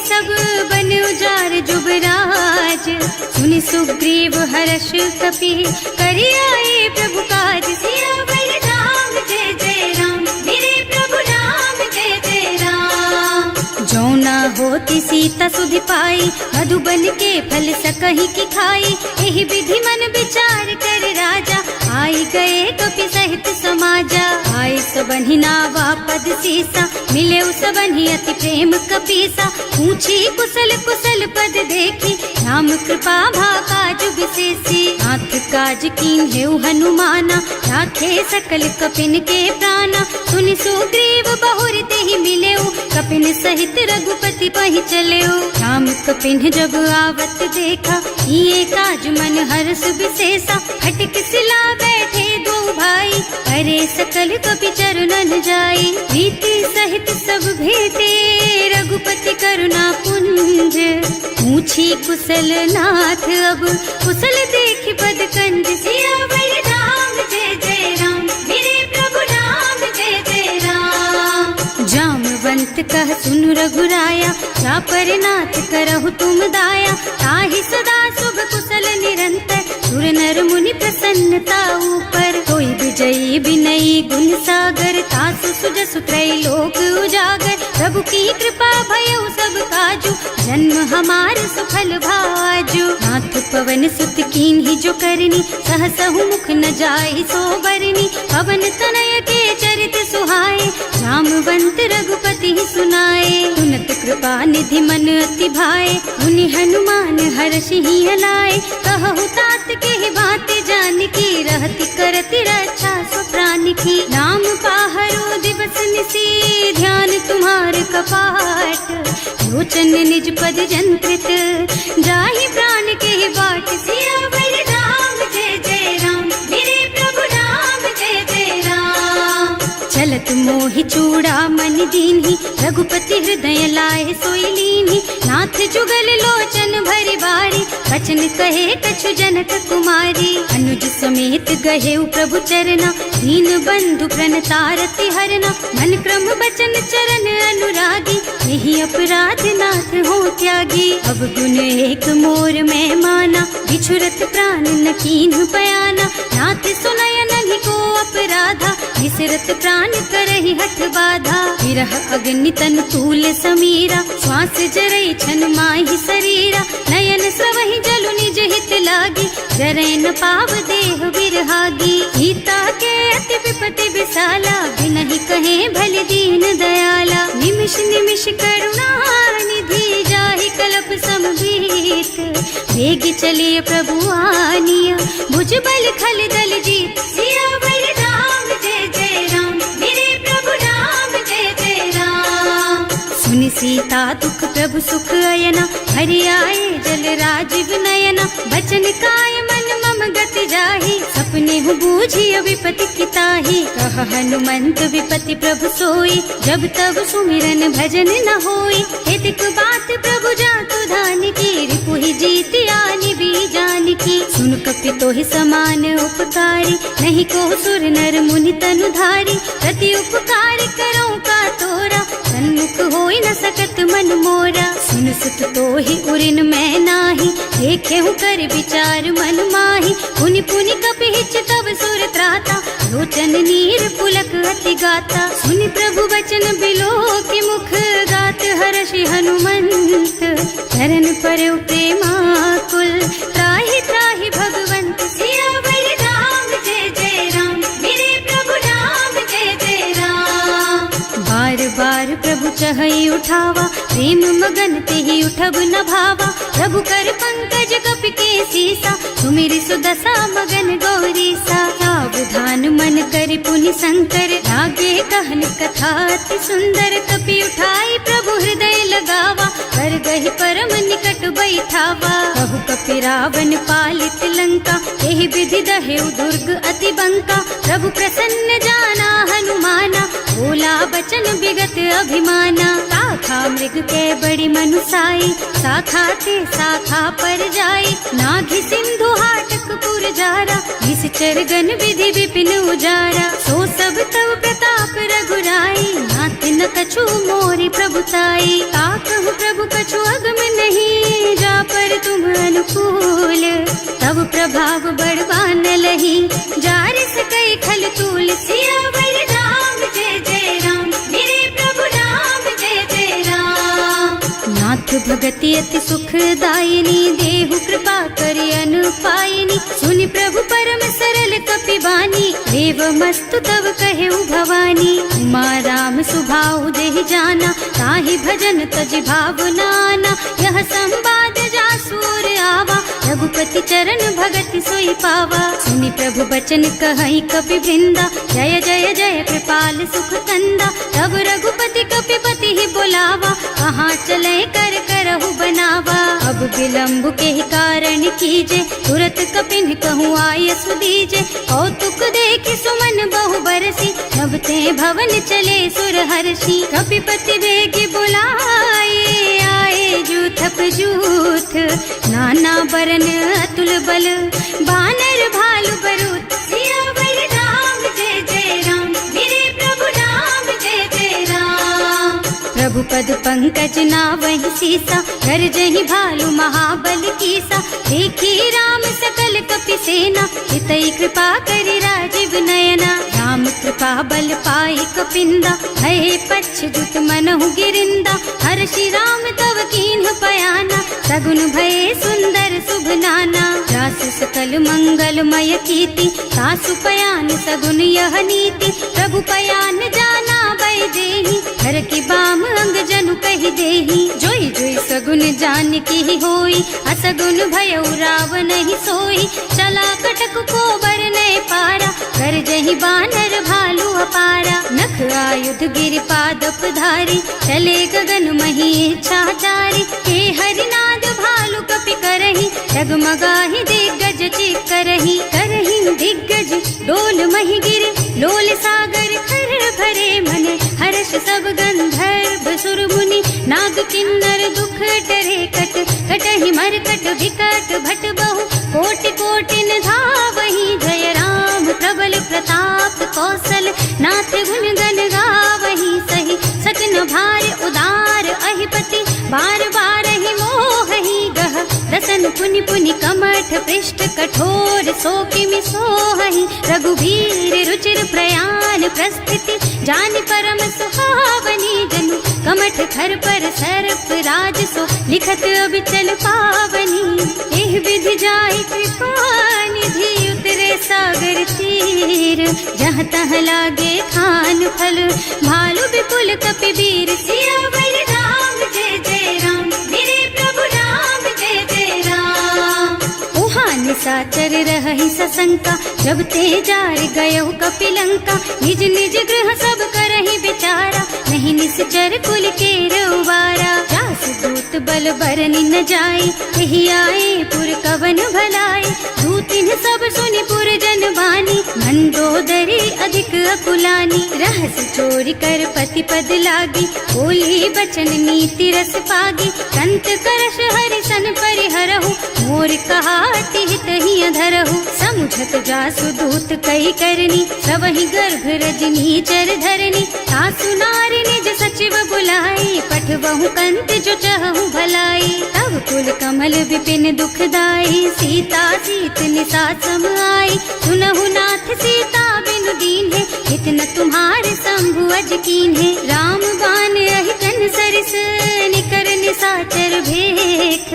सब बन उजार जुबराज सुनि सुग्रीव हर्ष कपि करि आए प्रभु काज सियावर राम जय जय राम मेरे प्रभु राम जय जय राम। जौना होती सीता सुधि पाई मधुबन के फल सकहि की खाई एहि विधि मन विचार कर राजा आई गए कपि सहित समाजा आए सबहि नावा पद सीसा मिले सबहि अति प्रेम कपीसा पूछी कुशल कुशल पद देखी राम कृपा भाका जुग विशेषी नाथ काज कीन हेउ हनुमाना राखे सकल कपिन के प्राणा सुनि सुग्रीव बहुर तेहि मिलेउ कपिन सहित रघुपति पहि चलेउ राम कपिन जब आवत देखा ये काज मन हर्ष विशेषा हटक सिला बैठे दो भाई अरे सकल कपि चरणन जाई प्रीति सहित सब भेटे रघुपति करुणा पुंज पूछी कुशल नाथ अब कुशल देख पद कंज सियावर राम जय जय राम मेरे प्रभु राम जय जय राम। जामवंत कह सुन रघुराया जा पर नाथ करहु तुम दाया ताहि सदा शुभ कुशल निरंतर सुर नर मुनि प्रसन्नता ऊपर कोई विजयी विनयी गुण सागर तासु सुजसु त्रैलोक उजागर प्रभु की कृपा भयउ सब काजू जन्म हमार सुफल भाजू नाथ पवन सुत कीन्ही जो करनी सहसहु मुख न जाहि सो बरनी पवन तनय के चरित सुहाए जामवंत रघुपति सुनाए सुनत कृपा निधि मन अति भाए मुनि हनुमान हर्षि ही हलाए कहु तात के बात जान की रहती करती रक्षा सो प्राण की नाम पाहरो दिवस निसी ध्यान तुम्हार कपाट लोचन निज पद जंत्रित जाहि प्राण के बाट सियावर राम जय जय राम मेरे प्रभु राम जय जय राम। चलत मोहि चूड़ा मन दीन्ही रघुपति हृदय लाए सोई लीन्ही नाथ जुगल लोचन भरि बारी बचन कहे कछु जनक कुमारी अनुज समेत गहेउ प्रभु चरना दीन बंधु प्रणतारति हरना मन क्रम बचन चरण अनुरागी यही अपराध नाथ हो त्यागी अब गुण एक मोर में माना बिछुरत प्राण न कीन्ह बयाना नाथ सुनय नहीं को अपराधा विसरत प्राण करहि हठ बाधा विरह अग्नि तन तूल समीरा श्वास जरई छन माहि शरीरा नयन स्रवहि जलु निज हित लागी जरै न पाव देह बिरहागी गीता के अति विपति विशाला बिनहि कहे भल दीन दयाला निमिष निमिष करुणा निधि जाहि कल्प समभीत वेग चलिए प्रभु आनिया भुज बल खल दल जीत सिया सीता दुख प्रभु सुख अयना, हरि आए जल राजीव नयना। बचन काय मन मम गति जाहि, सपने हूँ बूझियो विपति किताहि। कह हनुमंत विपति प्रभु सोई, जब तब सुमिरन भजन न होई। हेतिक बात प्रभु जातु धान की, रिपुहि जीति आनि बीजान की। सुन कपि तोहि समान उपकारी, नहीं को सुर नर मुनि तनु धारी। प्रति उपकार करो का तोरा, सन्मुख होई न सकत मन मोरा। सुन सुत तोहि उरिन मैं नाही, देखे हूँ कर विचार मन माही। पुनि पुनि कपि हिच तब सुर त्राता, लोचन नीर पुलक अति गाता। सुनि प्रभु बचन बिलो की मुख, गात हर्षि हनुमंत। चरण परउ प्रेमाकुल, त्राहि त्राहि भगवंत। सियावर राम जय जय राम, मेरे प्रभु राम जय जय राम। बार बार प्रभु चहई उठावा, प्रेम मगन तेहि उठब न भावा। प्रभु कर पंकज कपि के सीसा, सुमिरि सुदशा मगन गौरीसा। सावधान मन करि पुनि शंकर, लागे कहन कथा अति सुंदर। कपि उठाई प्रभु हृदय लगावा, कर गहि परम निकट बैठावा। कहु कपि रावण पालित लंका, एहि विधि दहेउ दुर्ग अति बंका। प्रभु प्रसन्न जाना हनुमाना, बोला बचन विगत अभिमाना। शाखा मृग के बड़ी मनुसाई, शाखा ते शाखा पर जाई। नाघि सिंधु हाटक पुर जारा, निश्चर गण विधि विपिन उजारा। सो सब तव प्रताप रघुराई, नाथ न कछु मोरि प्रभुताई। ताकहु प्रभु कछु अगम नहीं, जा पर तुम अनुकूल। तब प्रभाव बड़वान लही, जार सकई खल तूल। सियावर राम जय जय राम, मेरे प्रभु राम जय जय राम। नाथ भगति अति सुखदायिनी, देहु कृपा करि अनुपायिनी। सुनि प्रभु परम सरल कपि बानी, देव मस्तु तब कहेउ भवानी। उमा राम सुभाउ देहि जाना, ताहि भजन तज भावनाना। यह संवाद जासुर आवा, रघुपति चरण भगति सोई पावा। सुनि प्रभु बचन कहई कपि वृंदा, जय जय जय कृपाल सुख कंदा। तब रघुपति कपि पति ही बोलावा, कहाँ चले कर करहु बनावा। अब विलम्ब के ही कारण कीजे, तुरत कपिन कहूँ आय सुदीजे। कौतुक देखि सुमन बहु बरसी, नभ ते भवन चले सुर हर्षि। कपिपति बेगी बुलाए, आए जूथप जूथ। नाना बरन अतुल बल, बानर भालु बरूथ। सियावर राम जय जय राम, मेरे प्रभु राम जय जय राम। प्रभु पद पंकज नावहि सीसा, गरजहि भालु महाबल कीसा। देखी राम सकल कपि सेना, हितई कृपा करि राजीव नयना। राम कृपा बल पाई कपिंदा, भय पक्ष जुत मनहु गिरिंदा। हर्षि राम तव कीन्ह पयाना, सगुन भय सुंदर शुभ नाना। रास सकल मंगलमय कीर्ति, सासु पयान सगुन यह नीति। प्रभु पयान जाना भय देहि, हर की बाम अंग जनु कहि देहि। जोई जोई सगुन जान की होई, असगुन भयउ रावण ही सोई। चला कटक को बरनै पारा, कर जहि बानर भालु अपारा। नख आयुध गिर पादप धारी, चले गगन मही इच्छाचारी। हे हरिनाद भालु कपि करहि, डगमगाहि दिग्गज चित करहि। करहि दिग्गज डोल मही गिर, लोल सागर खर भरे मन। हर्ष सब गंधर्व सुर मुनि, नाग किन्नर दुख डरे कट। कटहि मरकट विकट भट बहु, कोटि कोटिन धावहि। जय राम प्रबल प्रताप कौशल, नाथ गुण गण गावहि सही। सकन भार उदार अहिपति, बार बार ही मोहहि गह। रसन पुनि पुनि कमठ पृष्ठ, कठोर सो किमि सोहहि। रघुवीर रुचिर प्रयाण प्रस्थिति, जानि परम सुहावनी। जनु कमठ खर पर सर्प राज सो, लिखत अबिचल पावनी। एह विधि जाय कृपा निधि, उतरे सागर तीर। जहाँ तहाँ लागे खान फल, भालु विपुल कपि वीर। सियावर राम जय जय राम, मेरे प्रभु राम जय जय राम। उहाँ निशाचर रहहि सशंका, जब ते जार गयहु कपि लंका। निज निज गृह सब करहि विचारा, नहीं निश्चर कुल के रउवारा। छल बरनी न जाए, यही आए पुर कवन भलाई। दूतिन सब सुनि पुर जन बानी, मंदोदरी अधिक अकुलानी। रहस्य चोरी कर पति पद लागी, बोली बचन नीति रस पागी। कंत करश हरिसन परिहरहु, मोर कहाति हित ही अधरहु। समुझत जासु दूत कई करनी, सबहि गर्भ रजनी चर धरनी। सासु नारी निज सचिव बुलाई, पठबहु कंत जो चहु भलाई। तब कुल कमल विपिन दुखदाई, सीता सीत निसा सम आई। सुनहु नाथ सीता बिनु दीन है, इतना तुम्हारे शंभु अज कीन है। राम बान अहितन सरिस, निकर निसाचर भेख।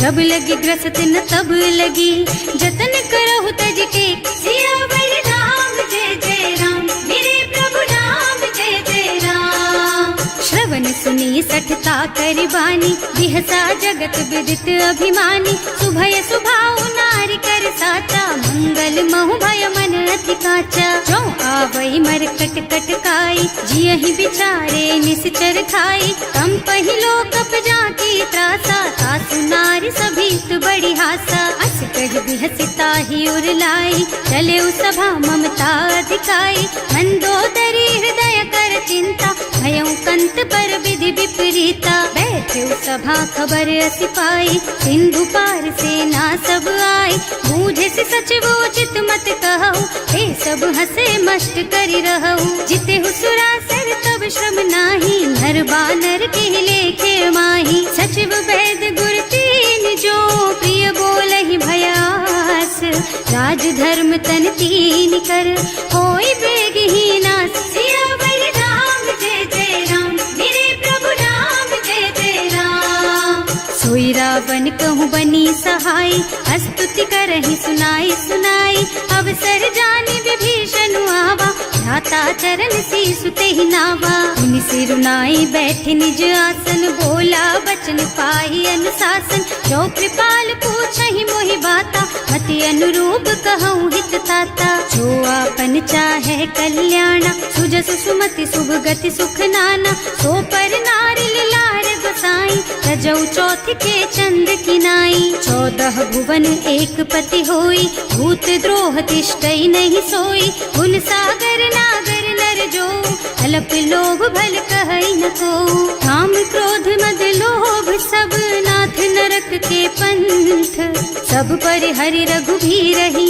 जब लगी ग्रसत न तब लगी, जतन करहु तज टेक। सियावर राम जय जय राम, मेरे प्रभु राम जय जय राम। श्रवण सुनी सठता करि बानी, बिहसा जगत विदित अभिमानी। सुभय सुभाउ नारी कर साचा, मंगल महु भय मन अति काचा। जो आवई मर कट कट काई, जियहि बिचारे निश्चर खाई। कम पहिलो कप जाकी त्रासा, सासु नारी सभीत बड़ी हासा। अस कह बिहसिता ही उरलाई, चले सभा ममता अधिकाई। मंदोदरी हृदय कर चिंता, भयउ कंत पर विधि विपरीता। बैठे सभा खबर असी पाई, सिंधु पार सेना सब आई। बूझे से सचिवो चित मत कहु, हे सब हसे मस्त करि रहु। जिते सुरासर तब श्रम नाही, नर बानर के लेखे माही। सचिव वैद गुर तीन जो, प्रिय बोलहि भयास। राज धर्म तन तीन कर, होई बेगहीना। सियावर राम जय जय राम, मेरे प्रभु राम जय जय राम। सोई रावण कहूँ बनी सहाय, स्तुति करहि सुनाई सुनाई। अवसर जानी विभीषण आवा, भ्राता चरण शीसु तेहि नावा। मुनि सिरुनाई बैठे निज आसन, बोला बचन पाहि अनुशासन। जो कृपाल पूछहि मोहि बाता, मति अनुरूप कहूँ हित ताता। जो आपन चाहे कल्याणा, सुजस सुमति शुभ गति सुख नाना। सो पर नारी लार गोसाई, रजौ चौथ के चंद किनाई। 14 भुवन एक पति होई, भूत द्रोह तिष्ठई नहीं सोई। गुण सागर नागर नर जो, अल्प लोभ भल कहई न को। काम क्रोध मद लोभ सब, नाथ नरक के पंथ। सब पर हरि रघुबीरहि,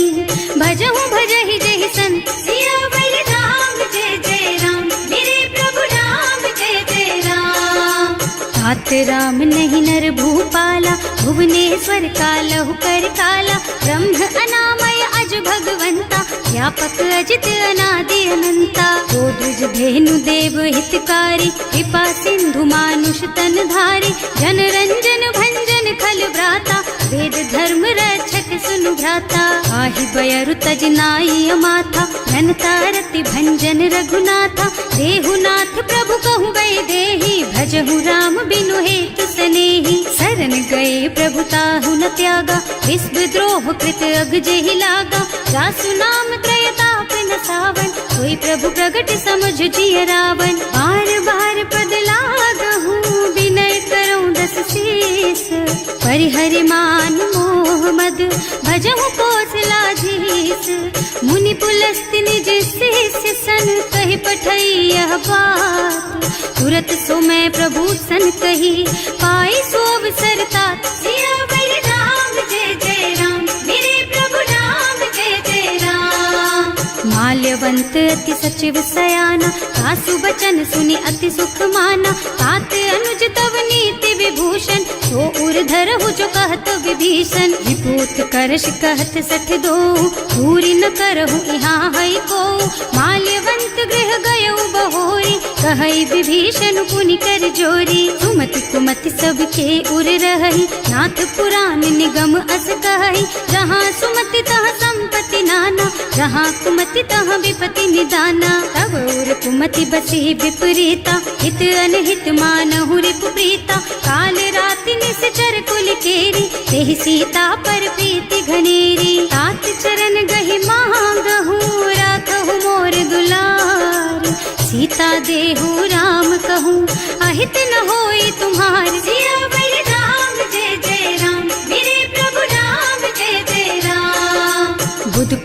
भजहु भजहि जहि संत। सियावर राम जय जय राम, मेरे प्रभु राम जय जय राम। तात राम नहीं नर भूपाला, भुवनेश्वर कालहु कर काला। ब्रह्म अनामय अज भगवंता, व्यापक अजित अनादि अनंता। गोद्विज धेनु देव हितकारी, कृपा सिंधु मानुष तन धारी। जन रंजन भंजन खल भ्राता, वेद धर्म रक्षक सुनु भ्राता। आहि बयरु तज नाई माथा, घनता रति भंजन रघुनाथा। देहुनाथ प्रभु कहु गए देहि, भजहु राम बिनु हेतु सनेहि। शरण गए प्रभु ताहु न त्यागा, विश्व द्रोह कृत अग जेहि लागा। जासु नाम त्रयताप न सावन, कोई प्रभु प्रगट समझ जिय रावण। बार बार पद लागहु, विनय करऊं दस शीस। परिहरि मान मोह मद, भजहु कौशलाधीश। मुनि पुलस्त्य निज शिष्य सन, कहि पठई यह बात। तुरत सो मैं प्रभु सन कही, पाई सो अवसर तात। सियावर राम जय जय राम, मेरे प्रभु राम जय जय राम। माल्यवंत अति सचिव सयाना, सासु बचन सुनि अति सुख माना। तात अनुज तव नीति विभूषण, सो उर धरहु जो कहत विभीषण। विभूत करश कहत सठ दो, पूरी न करहु यहाँ है को। माल्यवंत गृह गयउ बहोरी, कहई विभीषण पुनि कर जोरी। सुमति कुमति सबके उर रही, नाथ पुराण निगम अस कहई। जहाँ सुमति तहाँ संपत्ति नाना, जहाँ कुमति तहाँ विपत्ति निदाना। तब उर कुमति बसी विपरीता, हित अनहित मानहु रिपु प्रीता। काल राति निश्चर कुल केरी, तेहि सीता पर प्रीति घनेरी। तात चरण गहि मांगहु, राखहु मोर दुलार। सीता देहु राम कहूँ, अहित न होई तुम्हार। सियावर राम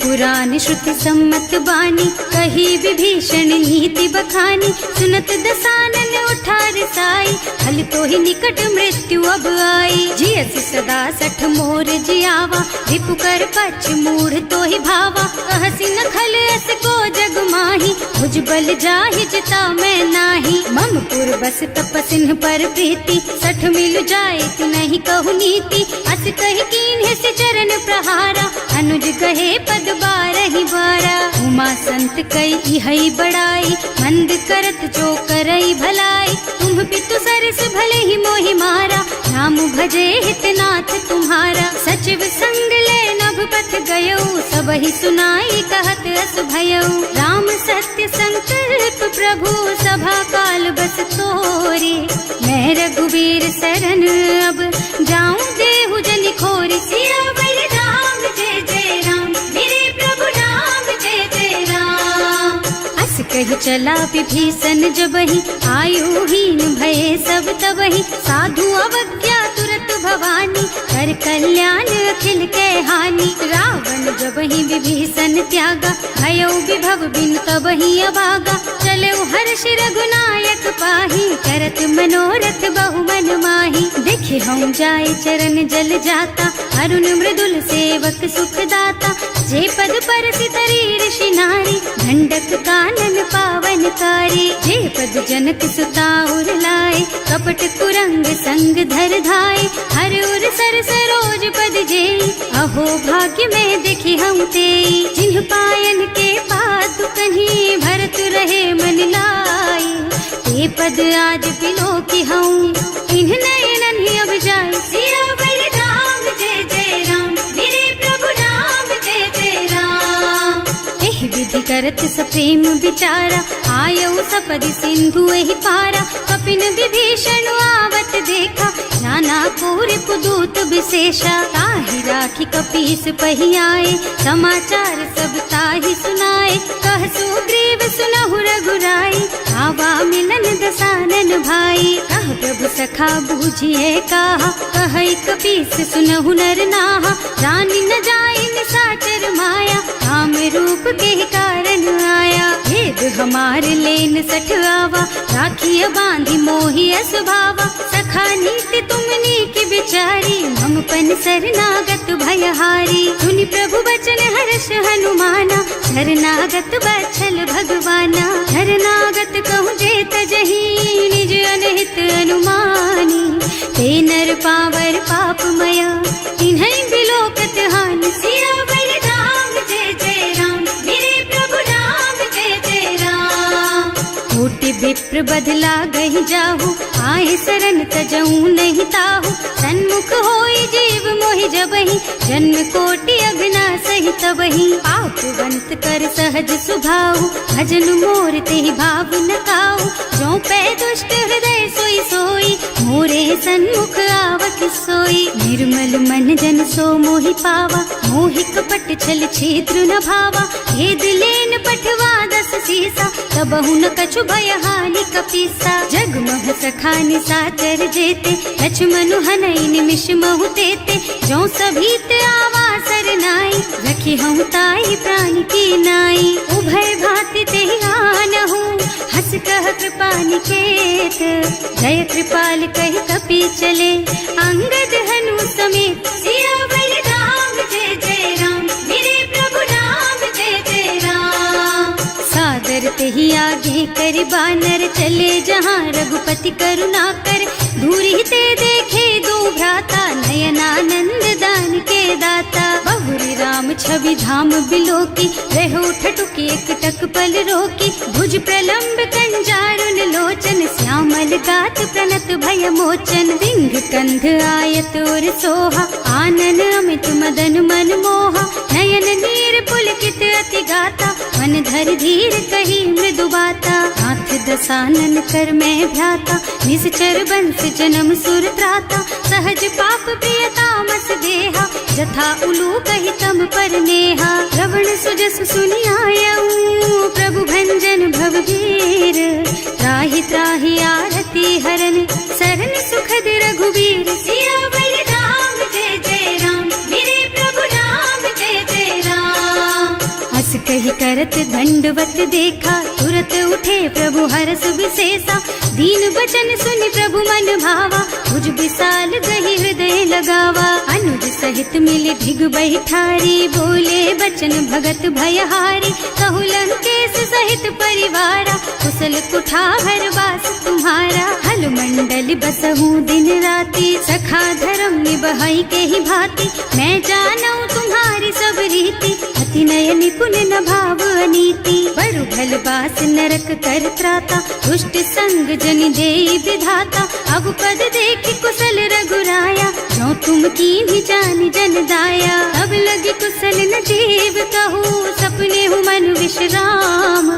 पुराण श्रुति सम्मत बानी, कही विभीषण नीति बखानी। सुनत दसानन उठा रसाई, हल तो ही निकट मृत्यु अब आई। जियसि सदा सठ मोर जियावा, रिपु कर पछ मूढ़ तो ही भावा। कहसी न खल अस को जग माही, भुज बल जाहि जिता मैं नाही। मम पुर बस तपसिन्ह पर प्रीति, सठ मिल जाए ति नहीं कहु नीति। अस कहि कीन्ह से चरण प्रहारा, अनुज कहे पद बारहि बारा। उमा संत कई इहै बड़ाई, मंद करत जो करई भलाई। तुम पितु सरस भले ही मोहि मारा, नाम भजे हितनाथ तुम्हारा। सचिव संग ले नभ पथ गयो, सबहि सुनाई कहत अस भयो। राम सत्य संकल्प प्रभु, सभा काल बस तोरे। मैं रघुवीर सरन अब, जाऊं देहु जनि खोरि। सियावर राम जय जय राम, मेरे प्रभु राम जय जय राम। अस कहि चला विभीषण जबहि, आयुहीन भये सब तबहि। साधु अवज्ञा तुरत भवानी, कर कल्याण अखिल के हानि। रावण जबहि विभीषण त्यागा, भयो विभव बिनु तबहि अभागा। चले हर्ष रघुनायक पाहि, करत मनोरथ बहु मन माहि। देखे हम जाय चरण जल जाता, अरुण मृदुल सेवक सुख दाता। जे पद परसि तरी ऋषि नारी, दंडक कानन पावन कारी। जे पद जनक सुता उर लाए, कपट कुरंग संग धर धाय। हर उर सर सरोज पद जेई, अहो भाग्य में देखी हम तेई। जिन्ह पायन के पातु कन्ही, भरत रहे मन लाई। ते पद आज बिलो की हूँ, इन्ह नयनन ही अब जाए। सियावर राम जय जय राम, मेरे प्रभु राम जय जय राम। एह विधि करत सप्रेम विचारा, आयऊ सपदि सिंधु एहि पारा। कपिन विभीषण आवत देखा, नाना पूर पुदूत विशेषा। ताहि राखी कपीस पहि आए, समाचार सब ताहि सुनाए। कह सुग्रीव सुनहु रघुराई, आवा मिलन दसानन भाई। कह प्रभु सखा बूझिए कहा, कहै कपीस सुनहु नर नाहा। जानि न जाय निशाचर माया, काम रूप के कारण आया। भेद हमार लेन सठ आवा, राखिय बांधि मोहि स्वभावा। सखा नीति तुमनी की बिचारी, मम पन शरणागत भयहारी। सुनि प्रभु बचन हर्ष हनुमाना, शरणागत बछल भगवाना। शरणागत कहूँ जे तजहि, निज अनहित अनुमानी। ते नर पावर पापमया, इन्है बिलोकत हानि। सियावर राम जय जय राम, मेरे प्रभु राम जय जय राम। कोटि विप्र बदला गहि जाहु, आए शरण तजऊ नहीं ताहु। सन्मुख होई जीव मोहि जबहि, जन्म कोटि अगना सहि तबहि। पापवंत कर सहज सुभाहु, भजन मोर तेहि भाव न काहु। जो पै दुष्ट हृदय सोई सोई, मोरे सन्मुख आवत सोई। निर्मल मन जन सो मोहि पावा, मोहि कपट छल छिद्र न भावा। भेद लेन पठवा दस सीसा, तबहु न कछु भय हानि कपीसा। जगमह सखा निशाचर जेते, लक्ष्मनु हनई निमिष महु तेते। जो सभीत आवा सरनाई, रखी हम ताई प्राण की नाई। उभय भांति तेहि आनहु, हस कह कृपा निकेत। जय कृपाल कहि कपि चले, अंगद हनु समेत। सियावर राम जय जय राम, मेरे प्रभु राम जय जय राम। सादर तेहि आगे कर बानर, चले जहाँ रघुपति करुणा कर। दूरी ते देखे दो भ्राता, नयनानंद दान के दाता। बहुरी राम छवि धाम बिलोकी, रहो ठटुकी एक टक पल रोकी। भुज प्रलंब कंजारुन लोचन, श्यामल गात प्रणत भय मोचन। सिंह कंध आयत और सोहा, आनन अमित मदन मन मोहा। नयन नीर पुलकित अति गाता, मन धर धीर कही मृदु बाता। नाथ दसानन कर मैं भ्राता, निश्चर बंस जन्म सुर त्राता। सहज पाप प्रियतामस देहा, जथा उलू कहि तम पर नेहा। श्रवण सुजस सुनि आयऊ, प्रभु भंजन भवभीर। त्राहि त्राहि आरती हरन, सरन सुखद रघुवीर। सियावर राम जय जय राम, मेरे प्रभु राम जय जय राम। करत दंडवत देखा, तुरत उठे प्रभु हरस विशेषा। दीन बचन सुनि प्रभु मन भावा, तुझ विशाल गही हृदय लगावा। अनुज सहित मिले ढिग बैठारी, बोले बचन भगत भयहारी। कहु लंकेश सहित परिवारा, कुशल कुठार वास तुम्हारा। हल मंडल बसहु दिन राति, सखा धर्म निबहाई के ही भांति। मैं जानऊ तुम्हारी सब रीति, अति नय निपुण न भाव अनीति। बरु भल बास नरक कर त्राता, दुष्ट संग जन देई विधाता। अब पद देखि कुशल रघुराया, जो तुम कीन्ही जान जन दाया। अब लगी कुशल न जीव कहू, सपने हूँ मन विश्राम।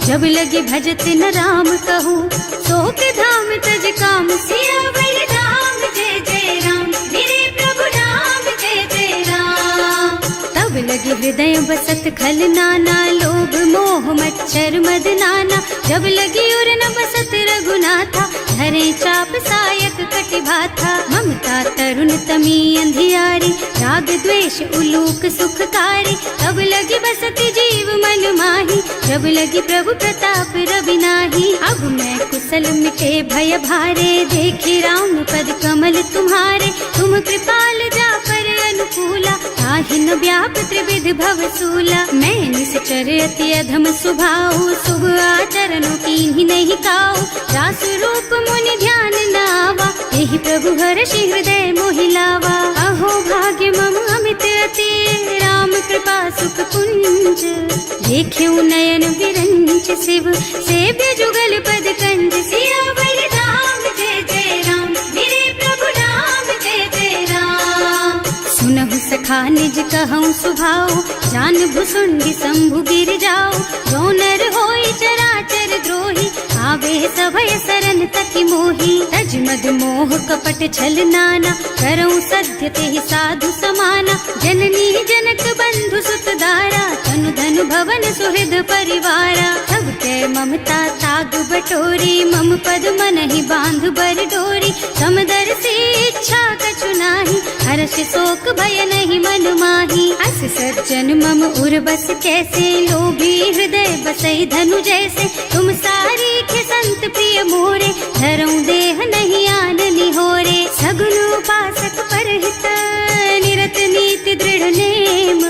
जब लगी भजत न राम कहूँ, सोक धाम तज काम। सियावर राम जय जय राम, मेरे प्रभु राम जय जय राम। तब लगी हृदय बसत खल नाना, लोभ मोह मच्छर मद नाना। जब लगी उर न बसत रघुनाथा, धरे चाप सायक कटिभाथा। ममता तरुण तमी अंधियारी, राग द्वेष उलूक सुखकारी। तब लगी बसती जीव मन माही, जब लगी प्रभु प्रताप रवि नाही। अब मैं कुशल मिटे भय भारे, देखे राम पद कमल तुम्हारे। तुम कृपाल जा पर अनुकूला, ताहि न व्याप त्रिविध भव सूला। मैं निश्चर अति अधम सुभाऊ, शुभ आचरणों कीन्ही नहीं काऊ। रास रूप मुनि ध्यान न आवा, यही प्रभु हर्षि हृदय मोहि लावा। अहो भाग्य मम अमित अति, राम कृपा सुख कुंज। देख्यऊ नयन विरंच शिव, सेव्य जुगल पद कंज। सियावर राम जय जय राम, मेरे प्रभु राम जय जय राम। सुनहु सखा निज कहऊँ सुभाऊ, जान भुसुंडी शंभु गिर जाओ। जो नर होई चराचर द्रोही, आवे सभय सरन तति मोही। तज मद मोह कपट छल नाना, करऊँ सत्य तेहि साधु समाना। जननी जनक बंधु सुत दारा, तनु धनु भवन सुहृद परिवारा। तब कै ममता ताग बटोरी, मम पद मनहि बांध बर डोरी। समदर्शी इच्छा कछु नाही, हर्ष शोक भय नहीं मन माही। अस सज्जन मम उर बस कैसे, लोभी हृदय बसई धनु जैसे। तुम सारी खे संत प्रिय मोरे, धरऊँ देह नहीं आन निहोरे। सगुन उपासक परहित, निरत नीति दृढ़ नेम।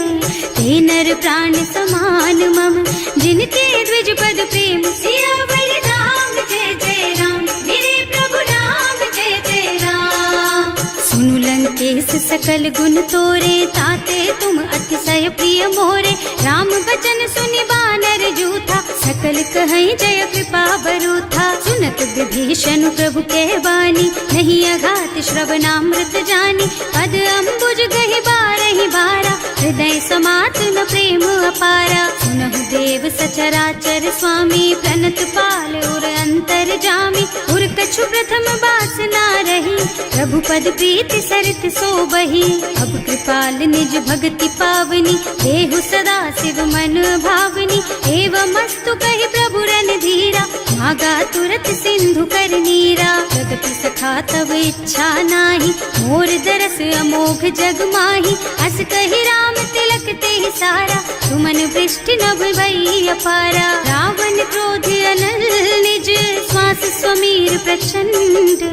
ते नर प्राण समान मम, जिनके द्विज पद प्रेम। सियावर राम जय जय राम, मेरे प्रभु राम जय जय राम। सुनु लंकेश सकल गुण तोरे, ताते तुम अतिशय प्रिय मोरे। राम बचन सुनि बानर जूथा, सकल कहई जय कृपा बरूथा। सुनत विभीषण प्रभु के बानी, नहीं अघात श्रवणामृत जानी। पद अम्बुज गहि बारहि बारा, हृदय समात न प्रेम अपारा। सुनहु देव सचराचर स्वामी, प्रणत पाल उर अंतर जामी। उर कछु प्रथम बास ना रही, प्रभु पद प्रीति सरित सोबही। अब कृपाल निज भगति पावनी, देहु सदा शिव मन भावनी। एवं मस्तु कहि प्रभु रन धीरा, मागा तुरत सिंधु कर नीरा। जगति सखा तब इच्छा नाही, मोर दरस अमोघ जग माही। अस कहि राम तिलक तेहि सारा, तुमन वृष्टि नभ भई अपारा। रावण क्रोध अनल निज, श्वास स्वमीर प्रचंड।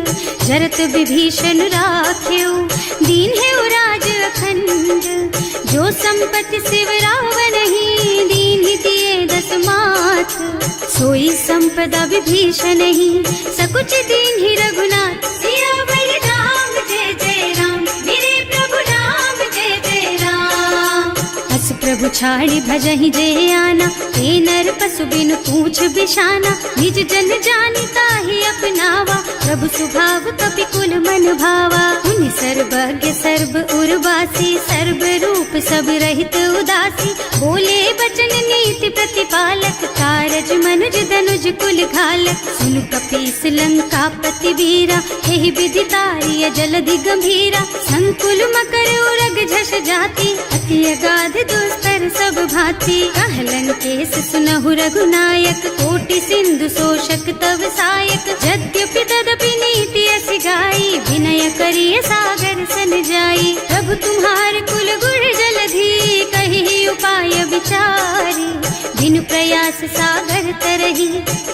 जरत विभीषण राख्यो, दीन है राज अखंड। जो संपत्ति शिव रावण ही, दीन ही दिए दस माथ। सोई संपदा विभीषण ही, सकुच दीन ही रघुनाथ। सियावर राम जय जय राम, मेरे प्रभु राम जय जय राम। अस प्रभु छाड़ी भजहि जय आना, ते नर पशु बिनु पूछ बिशाना। निज जन जानि ताहि अपनावा, प्रभु सुभाव कपि कुल मन भावा। उनि सर्वज्ञ सर्व उर्वासी, सर्व रूप सब रहित उदासी। बोले बचन नीति प्रतिपालक, कारज मनुज धनुज कुल घालक। सुनु कपीस लंका पति वीरा, यही विधि तारिय जलधि गंभीरा। संकुल मकर उरग झष जाति, अति अगाध दुस्तर सब भांति। कह लंकेश सुनहु रघुनायक, कोटि सिंधु शोषक तव सायक। यद्यपि तदपि नीति अस गाई, विनय करिय सागर सन जाई। प्रभु तुम्हार कुल गुण जलधि, कहि उपाय विचारी। प्रयास सागर तरही,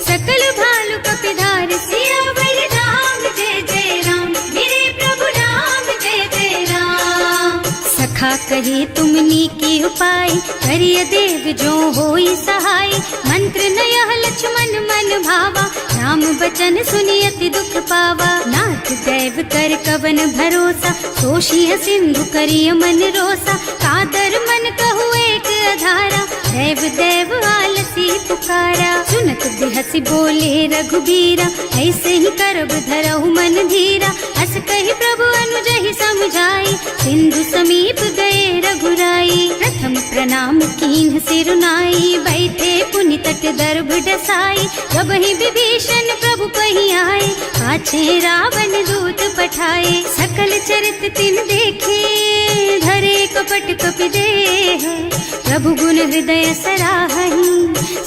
सकल भालु कपिधार सियावर राम जय जय राम, मेरे प्रभु राम जय जय राम। सखा कहे तुमनी की उपाय, करिय देव जो होई सहाय, मंत्र न यह लक्ष्मण मन भावा, राम बचन सुनि अति दुख पावा। नाथ दैव कर कवन भरोसा, सोषिय सिंधु करिय मन रोसा, कादर मन कहु एक अधारा, देव देव आलसी पुकारा। सुनत बिहसी बोले रघुबीरा, ऐसे ही करब धरहु मन धीरा, अस कही प्रभु अनुजहि समझाई, सिंधु समीप गए रघुराई। प्रथम प्रणाम कीन्ह सिरुनाई, बैठे पुनि तट दर्भ डसाई, जब ही विभीषण प्रभु पही आए, पाछे रावण दूत पठाए। सकल चरित तिन देखे, धरे कपट कपि देह, प्रभु गुण हृदय सराहहि,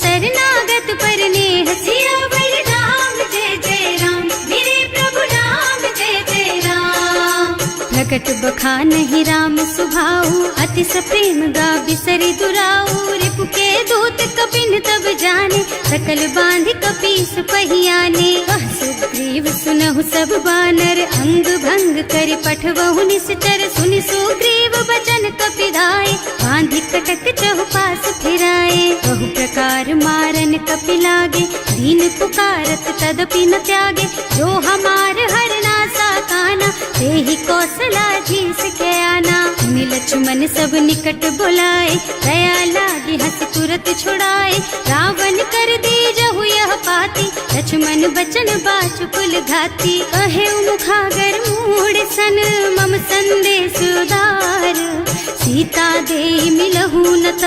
शरणागत पर नेह। सियावर राम जय जय राम, मेरे प्रभु राम जय जय राम। प्रकट बखानहि राम सुभाऊ, अति सप्रेम गा बिसरि दुराऊ, रिपु के दूत कपिन तब जाने, सकल बांध कपीस पहियाने। कह सुग्रीव सुनहु सब बानर, अंग भंग करि पठवहु निश्चर, सुनि सुग्रीव बचन कपिधाय, बांधि कटक चहुपास फिराए। बहु प्रकार मारन कपि लागे, दीन पुकारत तदपि न त्यागे, जो हमार हरना सा काना, तेहि कौशलाधीश के आना। मुनि लक्ष्मण सब निकट बुलाए, दया लागी हंस तुरत छुड़ाए, रावण कर दीजहु यह पाती, लक्ष्मण बचन बाचु कुल घाती। कहे मुखागर मूढ़ सन, मम संदेश उदार, सीता दे मिलहु न त,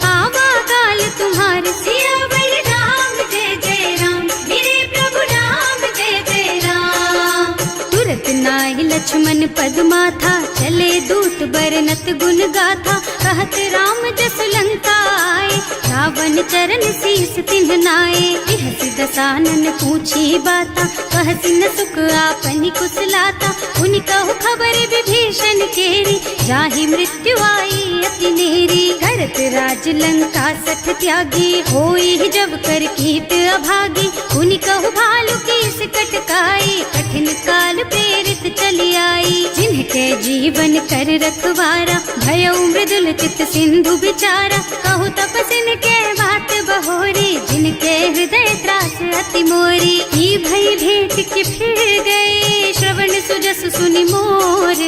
आवा काल तुम्हार। सियावर राम जय जय राम, मेरे प्रभु राम जय जय राम। तुरत नाहि लक्ष्मण पद माथा, चले दूत बरनत गुण गाथा, कहत राम जस लंका आए, रावण चरण शीस तिन्ह नाए। बिहसि दसानन पूछी बाता, कहसि न सुख आपनि कुशलाता, उनि कहु खबर विभीषण केरी, जाहि मृत्यु आई अति नेरी। करत राज लंका सठ त्यागी, होई जब कर कीट अभागी, उनि कहु भालु कीस कटकाई, कठिन काल प्रेरित चली आई। जिनके जीवन कर रखवारा, भयउ मृदुल चित सिंधु बिचारा, कहु तपसिन के बात बहोरी, जिनके हृदय त्रास अति मोरी। ई भई भेंट के फिर गए, श्रवण सुजस सुनि मोर,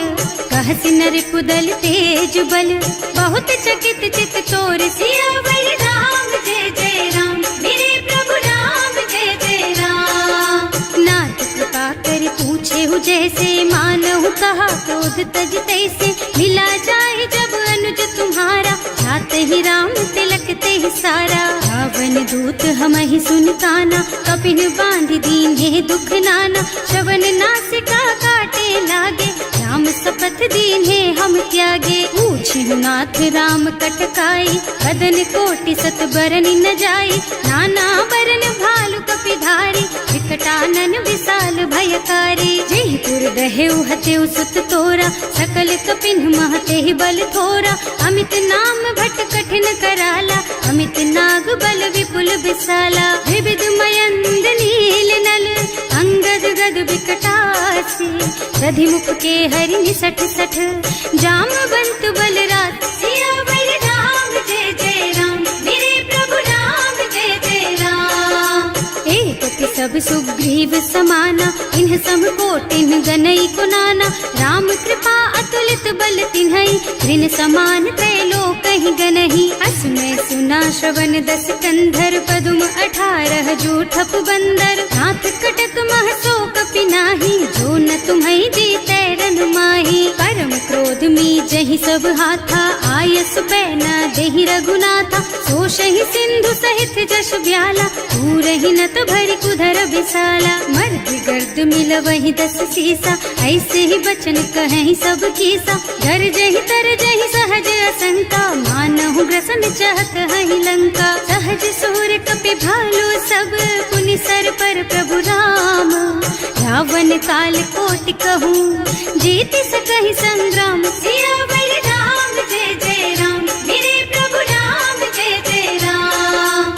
कहसि नर कुदल तेज बल, बहुत चकित चित तोर। सियावर राम जय जय राम, मेरे प्रभु राम जय जय राम। नाथ कृपा कर पूछे हु जैसे, मानहु कहा क्रोध तज तैसे, मिला जाए जब अनुज तुम्हारा, जात ही राम तिलक ते सारा। रावण दूत हमहि सुन काना, कपिन बांध दीन्हे दुख नाना, श्रवण नासिका काटे लागे, राम शपथ दीन्हे हम त्यागे। पूछिहु नाथ राम कटकाई, बदन कोटि सत बरन न जाई, नाना बरन भालु कपिधारी, विकटानन विशाल भयकारी। जेहि पुर दहेउ हतेउ सुत तोरा, सकल कपिन महते बल थोरा, अमित नाम भट कठिन कराला, अमित नाग बल विपुल विशाला। विविध मयंद नील नल, अंगद गद विकटासी, दधिमुख के हरि निसठ सठ, जामवंत बलराज। सियावर राम जय जय राम, मेरे प्रभु राम जय जय राम। एक सब सुग्रीव समाना, इन्ह सम कोटिन गनई कुनाना, राम कृपा अतुलित बल तिन्हई, ऋण समान त्रैलोकहि गनहि। असमय सुना श्रवण दस कंधर, पदुम 18 जूठप बंदर, नाथ कटक मह सो कपि नाही, जो न तुम्हई जीतै रन माही। परम क्रोध मी जहि सब हाथा, आयस पैना देहि रघुनाथा, सोषहि सिंधु सहित जश ब्याला, पूरहि नत भरि कुधर विशाला। मर्द गर्द मिलवहि 10 सीसा, ऐसे ही बचन कहें सब कीसा, गरजहि तरजहि सहज असंका, मानहु ग्रसन चाहत हहि लंका। सहज सूर कपि भालु सब, पुनि सर पर प्रभु राम, रावण काल कोटि कहूँ, जीति सकहि संग्राम। सियावर राम जय जय राम, मेरे प्रभु राम जय जय राम।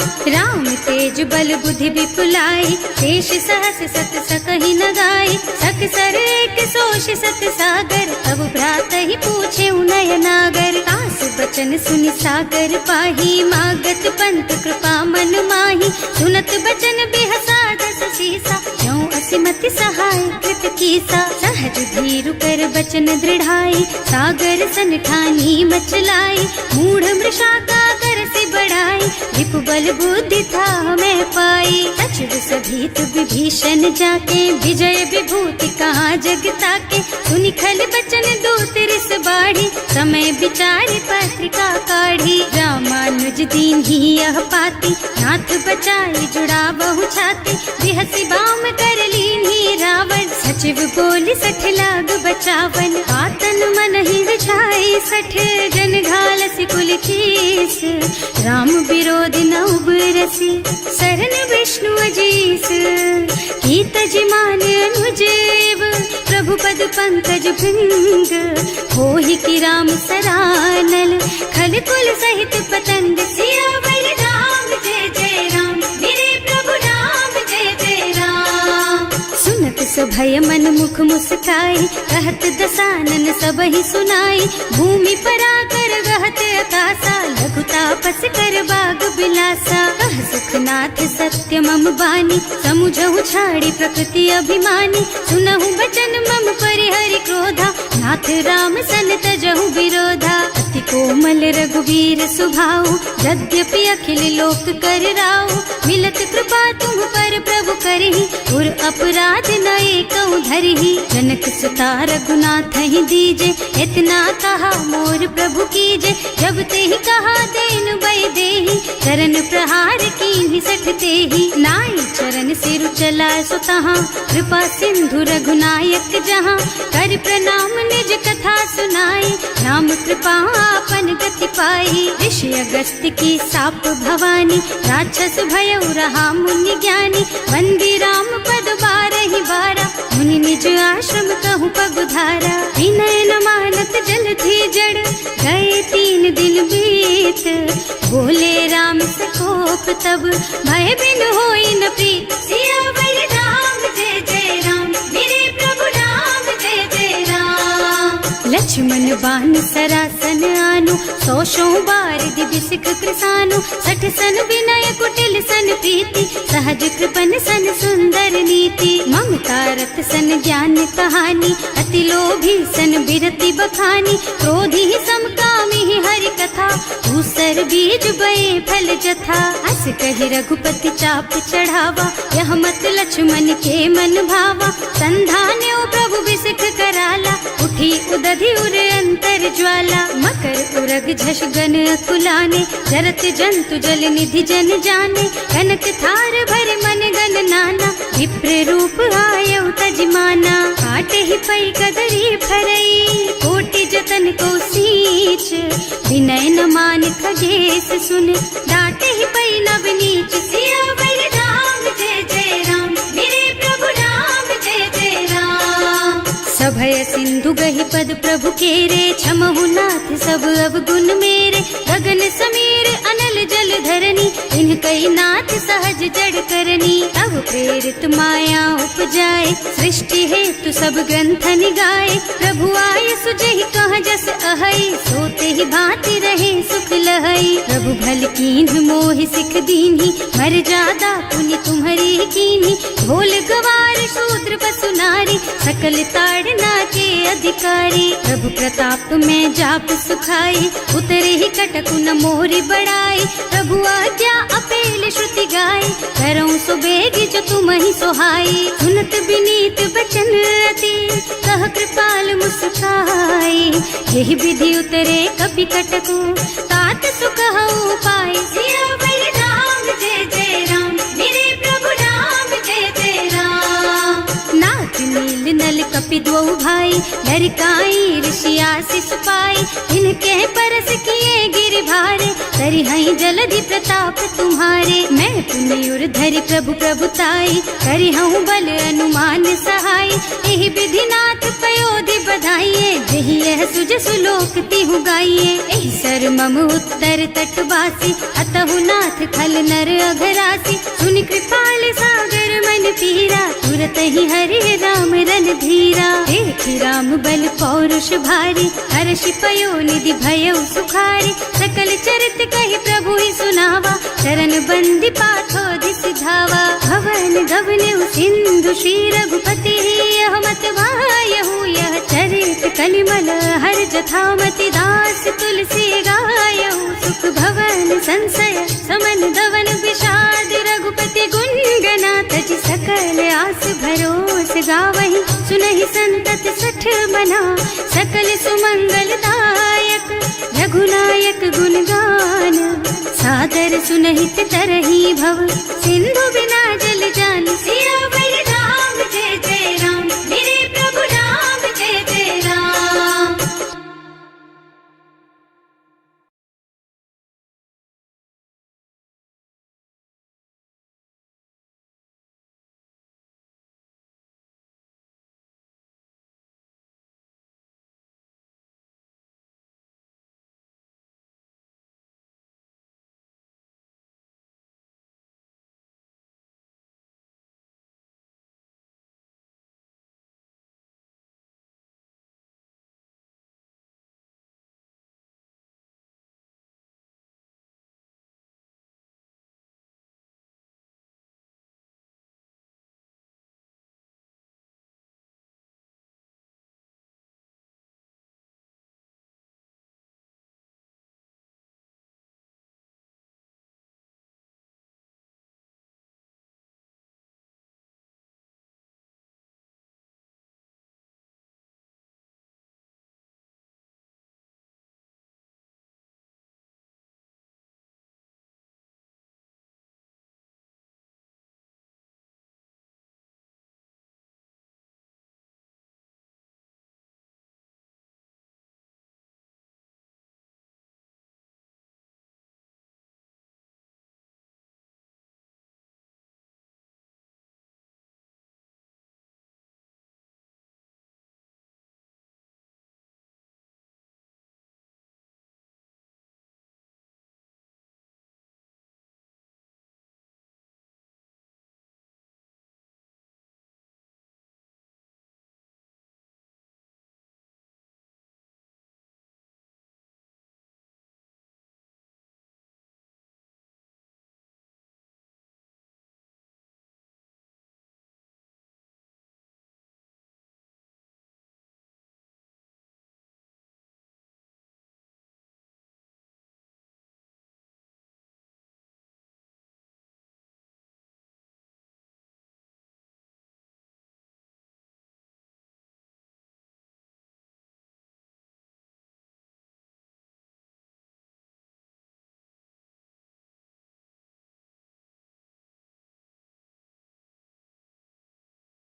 बल बुद्धि विपुलाई, शेष सहस सत सकहि न गाय, सक सर एक सोष सत सागर, तब भ्रात ही पूछे उनय नागर, तास बचन सुनि सागर पाही, मागत पंत कृपा मन माही, सुनत बचन बिहसा दस शीसा, ज्यों असिमति सहाय कृत कीसा, सहज धीरु कर बचन दृढ़ाई, सागर सन ठानी मचलाई, मूढ़ मृषा का कर से बढ़ाई, विपु बल बुद्धि था मैं पाई, सचिव सभीत विभीषण जाके, विजय विभूति कहाँ जग ताके, सुनि खल बचन दूत रिस बाढ़ी, समय विचारि पत्रिका काढ़ी, रामानुज दीन ही यह पाती, नाथ बचाई जुड़ा बहु छाती, बिहसी बाम कर लीन्ही रावण, सचिव बोली सठ लाग बचावन, आतन मन ही विछाई सठ, जन घालसी कुल कीस, राम विरोध न उबरसी, सरन विष्णु अजीस, कीत जिमान अनुजेव, प्रभु पद पंकज भृंग, होहि की राम सरानल, खल कुल सहित पतंग, सियावर राम जय जय राम, मेरे प्रभु राम जय जय राम, सुनत सभय मन मुख मुस्काई, कहत दसानन सबहि सुनाई, भूमि पराकर गहत अकासा, लघु तापस कर बाग बिलासा, कह सुखनाथ सत्य मम बानी, समुझहु छाड़ी प्रकृति अभिमानी, सुनहु बचन मम परिहरि क्रोधा, नाथ राम सन तजहु विरोधा, अति कोमल रघुवीर सुभाऊ, यद्यपि अखिल लोक कर राऊ, मिलत कृपा तुम पर प्रभु करहि, उर अपराध न एकौ धरहि, जनक सुता रघुनाथ ही दीजे, इतना कहा मोर प्रभु कीजे, जब ते ही कहा देन बई देहि, चरण प्रहार कीन्हि सठ तेहि, नाई चरण सिरु चला सो तहाँ, कृपा सिंधु रघुनायक जहाँ, कर प्रणाम निज कथा सुनाई, राम कृपा आपन गति पाई, ऋषि अगस्त्य की साप भवानी, राक्षस भयउ रहा मुनि ज्ञानी, वंदी राम पद बारहि बारा, मुनि निज आश्रम कहूँ पगुधारा, विनय न मानत जल थी जड़, गए 3 दिन बीत, बोले राम सकोप तब, भय बिन होई न प्रीत, सियावर राम जय जय राम, मेरे प्रभु राम जय जय राम, लक्ष्मण बान सरासन आनु, 100 बार दिव्य सिख कृसानु, 60 सन विनय कुटिल सन प्रीति, सहज कृपन सन सुंदर नीति, ममता रत सन ज्ञान कहानी, अति लोभी सन बिरति बखानी, क्रोधी समकामी हरि कथा, दूसर बीज बये फल जथा, अस कहि रघुपति चाप चढ़ावा, यह मत लक्ष्मण के मन भावा, संधान्यो प्रभु बिसिख कराला, उठी उदधि उर अंतर ज्वाला, मकर उरग झष गन अकुलाने, जरत जंतु जल निधि जन जाने, कनक थार भर मन गन नाना, विप्र रूप आयउ तजमाना, काटे ही पई कदरी फरई, कोटि जतन को सींच, विनय न मान खगेश सुन, डांटे ही पई नव नीच, सियावर राम जय जय राम, मेरे प्रभु राम जय जय राम, सभय सिंधु गहि पद प्रभु केरे, क्षमहु नाथ सब अवगुण मेरे, गगन समीर अनल जल धरनी, इनकई नाथ सहज जड़ करनी, तब प्रेरित माया उपजाए, सृष्टि हेतु सब ग्रंथ निगाए, प्रभु आय सुजहि कह जस अहै, सोते ही भांति रहे सुख लहै, प्रभु भल कीन्ह मोहि सिख दीन्ही, मर जादा पुनि तुम्हरी कीन्ही, भोल गवार शूद्र पशु नारी, सकल ताड़ना के अधिकारी, प्रभु प्रताप में जाप सुखाई, उतरे ही कटकु न मोरी बढ़ाई, प्रभु आज्ञा अपेल श्रुति गाय, करऊं सो बेग जो तुम ही सोहाई, सुनत विनीत बचन अति, कह कृपाल मुस्काई, यही विधि उतरे कपि कटकु, तात सुख हऊ पाई, सियावर राम जय जय राम, मेरे प्रभु राम जय जय राम, नाथ नील नल कपि द्वौ भाई, लरिकाई ऋषि आशीष पाई, इनके परस किए गिर भारे, तरिहई जलधि प्रताप तुम्हारे, मैं पुनि उर धरि प्रभु प्रभुताई, करिहऊँ बल अनुमान सहाय, एहि विधि नाथ पयो मोदि बधाइए, जही यह सुज सुलोक तिहु गाइए। एहि सर मम उत्तर तटवासी, अतहु नाथ खल नर अघरासी। सुनि कृपाल सागर मन पीरा, तुरत ही हरि राम रन धीरा। देखि राम बल पौरुष भारी, हर्षि पयो निधि भयउ सुखारी। सकल चरित कहि प्रभु ही सुनावा, चरण बंदी पाथो दिस धावा। भवन गगन सिंधु श्री रघुपति, यह मत वायहु यह चरित कलिमल हर जथामति। दास तुलसी गायहु, सुख भवन संशय समन दवन विषाद। रघुपति गुण गना तज सकल आस भरोस गावहि। सुनहि संतत सठ मना, सकल सुमंगल दायक। रघुनायक गुण गान, सादर सुनहित तरहि भव। सिंधु बिना जल जान सिया